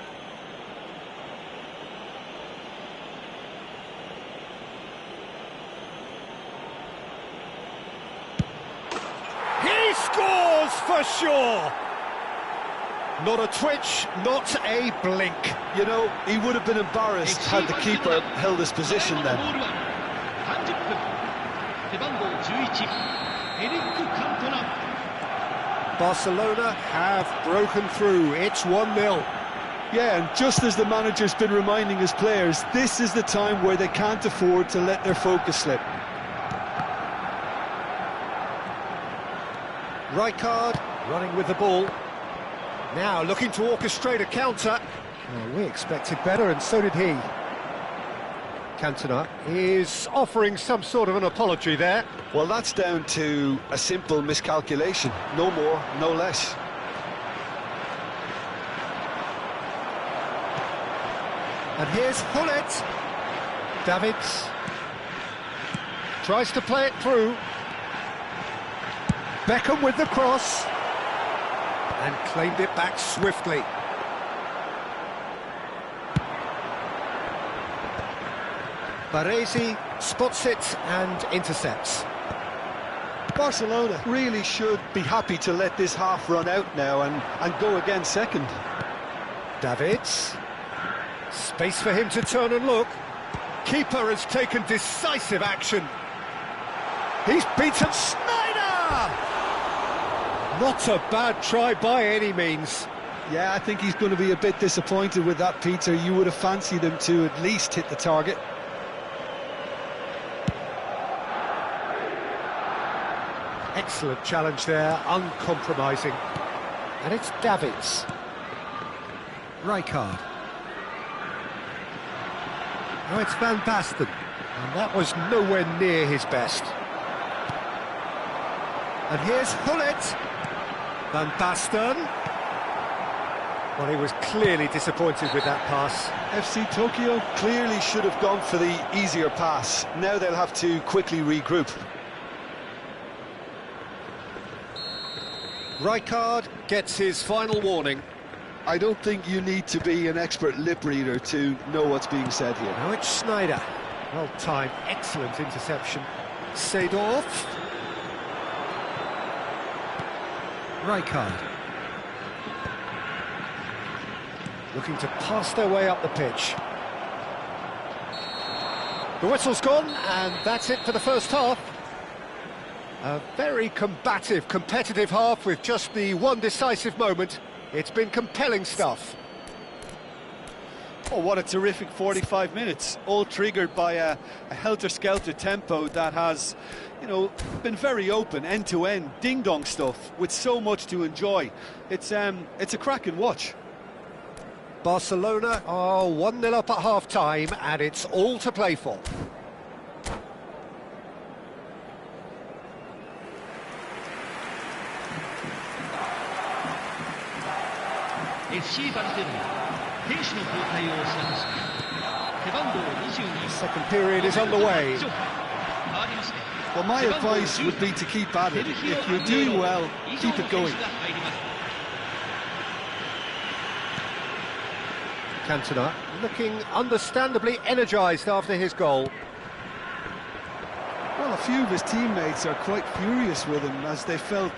Speaker 2: He scores for sure! Not a twitch, not a blink.
Speaker 3: You know, he would have been embarrassed had the keeper held his position then.
Speaker 2: Barcelona have broken through. It's 1-0.
Speaker 3: Yeah, and just as the manager's been reminding his players, this is the time where they can't afford to let their focus slip.
Speaker 2: Rijkaard running with the ball. Now looking to orchestrate a counter. Well, we expected better, and so did he. Cantona is offering some sort of an apology there.
Speaker 3: Well, that's down to a simple miscalculation. No more, no less.
Speaker 2: And here's Hullet. Davids tries to play it through. Beckham with the cross. And claimed it back swiftly. Baresi spots it and intercepts.
Speaker 3: Barcelona really should be happy to let this half run out now and go again second.
Speaker 2: Davids. Space for him to turn and look. Keeper has taken decisive action. He's beaten Snyder! Not a bad try by any means.
Speaker 3: Yeah, I think he's going to be a bit disappointed with that, Peter. You would have fancied him to at least hit the target.
Speaker 2: Excellent challenge there, uncompromising. And it's Davids. Rijkaard. Oh, it's Van Basten. And that was nowhere near his best. And here's Hullet. Van Basten. Well, he was clearly disappointed with that pass.
Speaker 3: FC Tokyo clearly should have gone for the easier pass. Now they'll have to quickly regroup.
Speaker 2: Rijkaard gets his final warning.
Speaker 3: I don't think you need to be an expert lip reader to know what's being said here.
Speaker 2: Now it's Snyder. Well timed, excellent interception. Seedorf. Rijkaard. Looking to pass their way up the pitch. The whistle's gone, and that's it for the first half. A very combative, competitive half with just the one decisive moment. It's been compelling stuff.
Speaker 3: Oh, what a terrific 45 minutes, all triggered by a helter-skelter tempo that has, you know, been very open, end-to-end, ding-dong stuff, with so much to enjoy. It's a cracking watch.
Speaker 2: Barcelona are 1-0 up at half-time, and it's all to play for. Second period is underway.
Speaker 3: Well, my advice would be to keep at it. If you're doing well, keep it going.
Speaker 2: Cantona looking understandably energised after his goal.
Speaker 3: Well, a few of his teammates are quite furious with him as they felt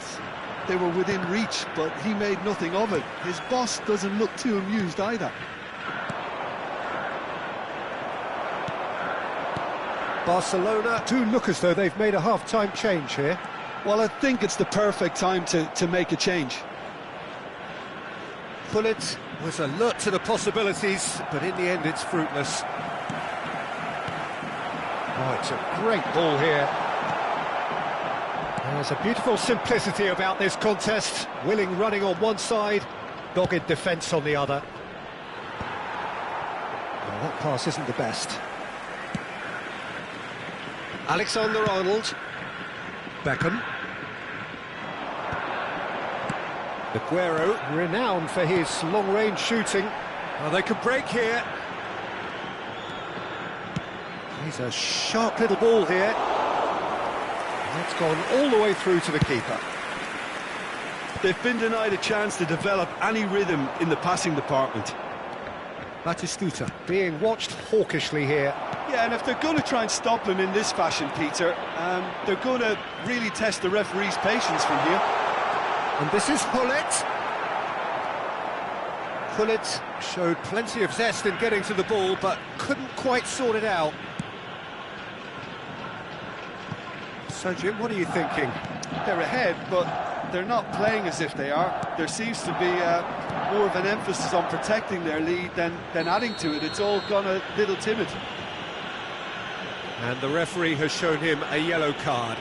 Speaker 3: they were within reach, but he made nothing of it. His boss doesn't look too amused either.
Speaker 2: Barcelona do look as though they've made a half-time change here.
Speaker 3: Well, I think it's the perfect time to make a change.
Speaker 2: Hullet was alert to the possibilities, but in the end it's fruitless. Oh, it's a great ball here. There's a beautiful simplicity about this contest. Willing running on one side, dogged defence on the other. Well, that pass isn't the best. Alexander-Arnold. Beckham. Aguero, renowned for his long-range shooting. Oh, they could break here. He's a sharp little ball here. That's gone all the way through to the keeper.
Speaker 3: They've been denied a chance to develop any rhythm in the passing department.
Speaker 2: Batistuta being watched hawkishly here.
Speaker 3: Yeah, and if they're going to try and stop him in this fashion, Peter, they're going to really test the referee's patience from here.
Speaker 2: And this is Hullet. Hullet showed plenty of zest in getting to the ball, but couldn't quite sort it out. So, Jim, what are you thinking?
Speaker 3: They're ahead, but they're not playing as if they are. There seems to be more of an emphasis on protecting their lead than adding to it. It's all gone a little timid.
Speaker 2: And the referee has shown him a yellow card.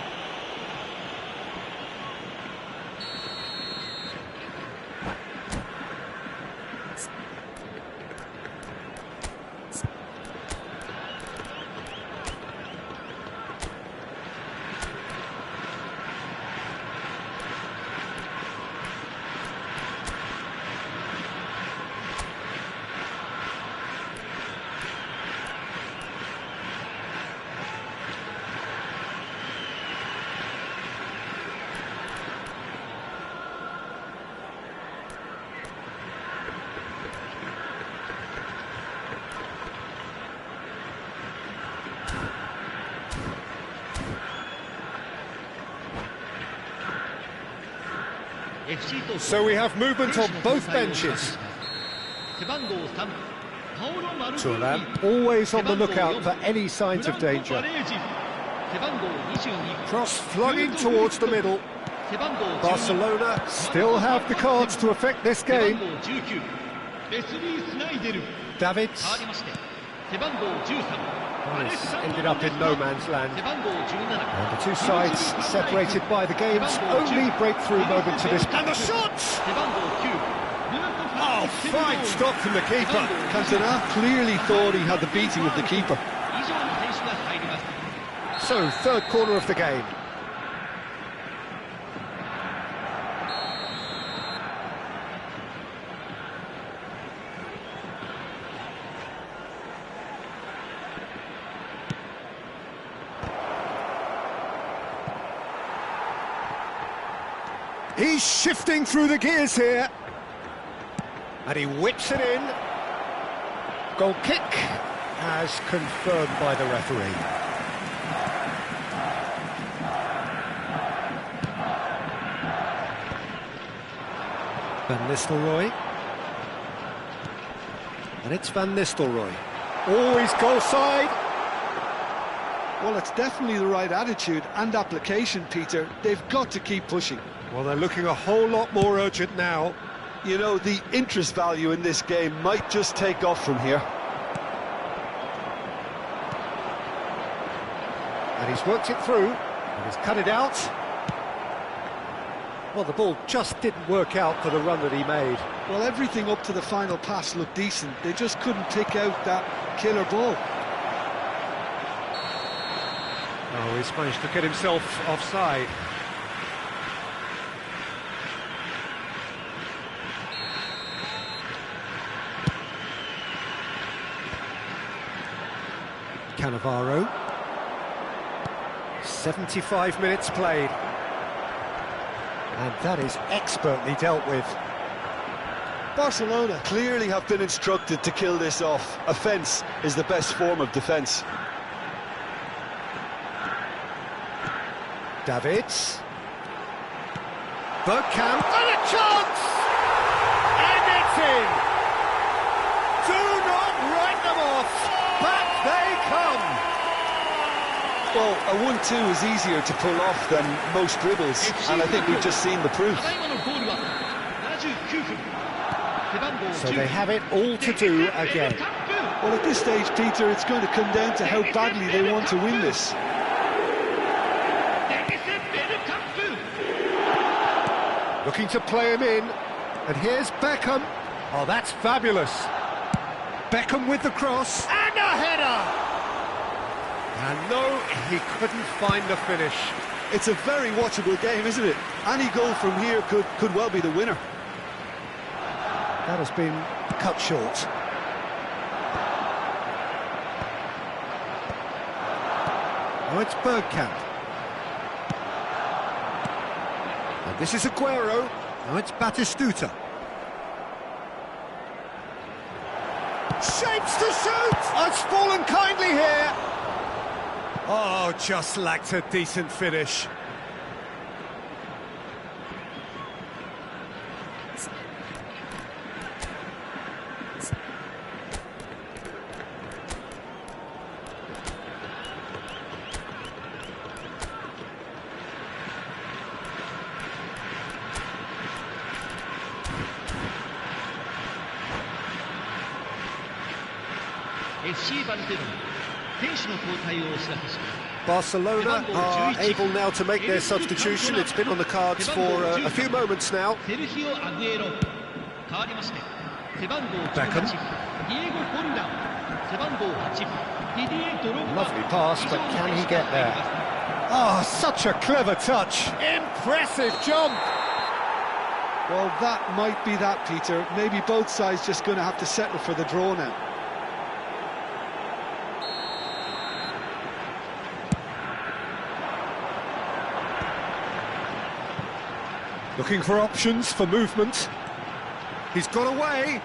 Speaker 2: So we have movement on both benches. Turan always on the lookout for any signs of danger. Cross flung in towards the middle. Barcelona still have the cards to affect this game. Davids. This ended up in no man's land. And the two sides separated by the game's only breakthrough moment to this. And the shots! Oh, fine stop from the keeper.
Speaker 3: Cantona clearly thought he had the beating of the keeper.
Speaker 2: So, third corner of the game. He's shifting through the gears here. And he whips it in. Goal kick as confirmed by the referee. Van Nistelrooy. And it's Van Nistelrooy. Always goal side.
Speaker 3: Well, it's definitely the right attitude and application, Peter. They've got to keep pushing.
Speaker 2: Well, they're looking a whole lot more urgent now.
Speaker 3: You know, the interest value in this game might just take off from here.
Speaker 2: And he's worked it through, and he's cut it out. Well, the ball just didn't work out for the run that he made.
Speaker 3: Well, everything up to the final pass looked decent. They just couldn't pick out that killer ball.
Speaker 2: Oh, he's managed to get himself offside. Cannavaro. 75 minutes played. And that is expertly dealt with.
Speaker 3: Barcelona clearly have been instructed to kill this off. Offence is the best form of defence.
Speaker 2: Davids. Bergkamp. And a chance! And it's in! Do not write them off! Back they come!
Speaker 3: Well, a 1-2 is easier to pull off than most dribbles, and I think we've just seen the proof.
Speaker 2: So they have it all to do again.
Speaker 3: Well, at this stage, Peter, it's going to come down to how badly they want to win this.
Speaker 2: Looking to play him in, and here's Beckham. Oh, that's fabulous. Beckham with the cross. And a header! And no, he couldn't find the finish.
Speaker 3: It's a very watchable game, isn't it? Any goal from here could well be the winner.
Speaker 2: That has been cut short. Oh, it's Bergkamp. And this is Aguero. Now it's Batistuta. Shapes to shoot! Oh, it's fallen kindly here. Oh, just lacked a decent finish.
Speaker 5: FC バルセロナ選手の交代をお知らせします。
Speaker 2: Barcelona are able now to make their substitution. It's been on the cards for a few moments now. Beckham. Lovely pass, but can he get there? Oh, such a clever touch. Impressive jump.
Speaker 3: Well, that might be that, Peter. Maybe both sides just going to have to settle for the draw now.
Speaker 2: Looking for options for movement. He's got away.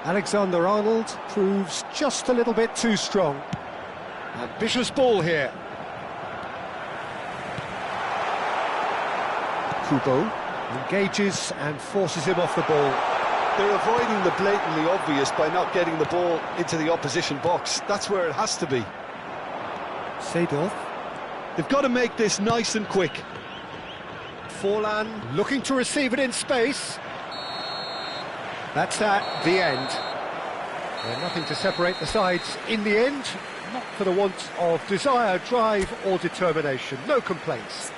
Speaker 2: Alexander-Arnold proves just a little bit too strong. Ambitious ball here. Kubo engages and forces him off the ball.
Speaker 3: They're avoiding the blatantly obvious by not getting the ball into the opposition box. That's where it has to be.
Speaker 2: Seedorf.
Speaker 3: They've got to make this nice and quick.
Speaker 2: Forlan looking to receive it in space. That's that, the end. Well, nothing to separate the sides in the end, not for the want of desire, drive or determination. No complaints.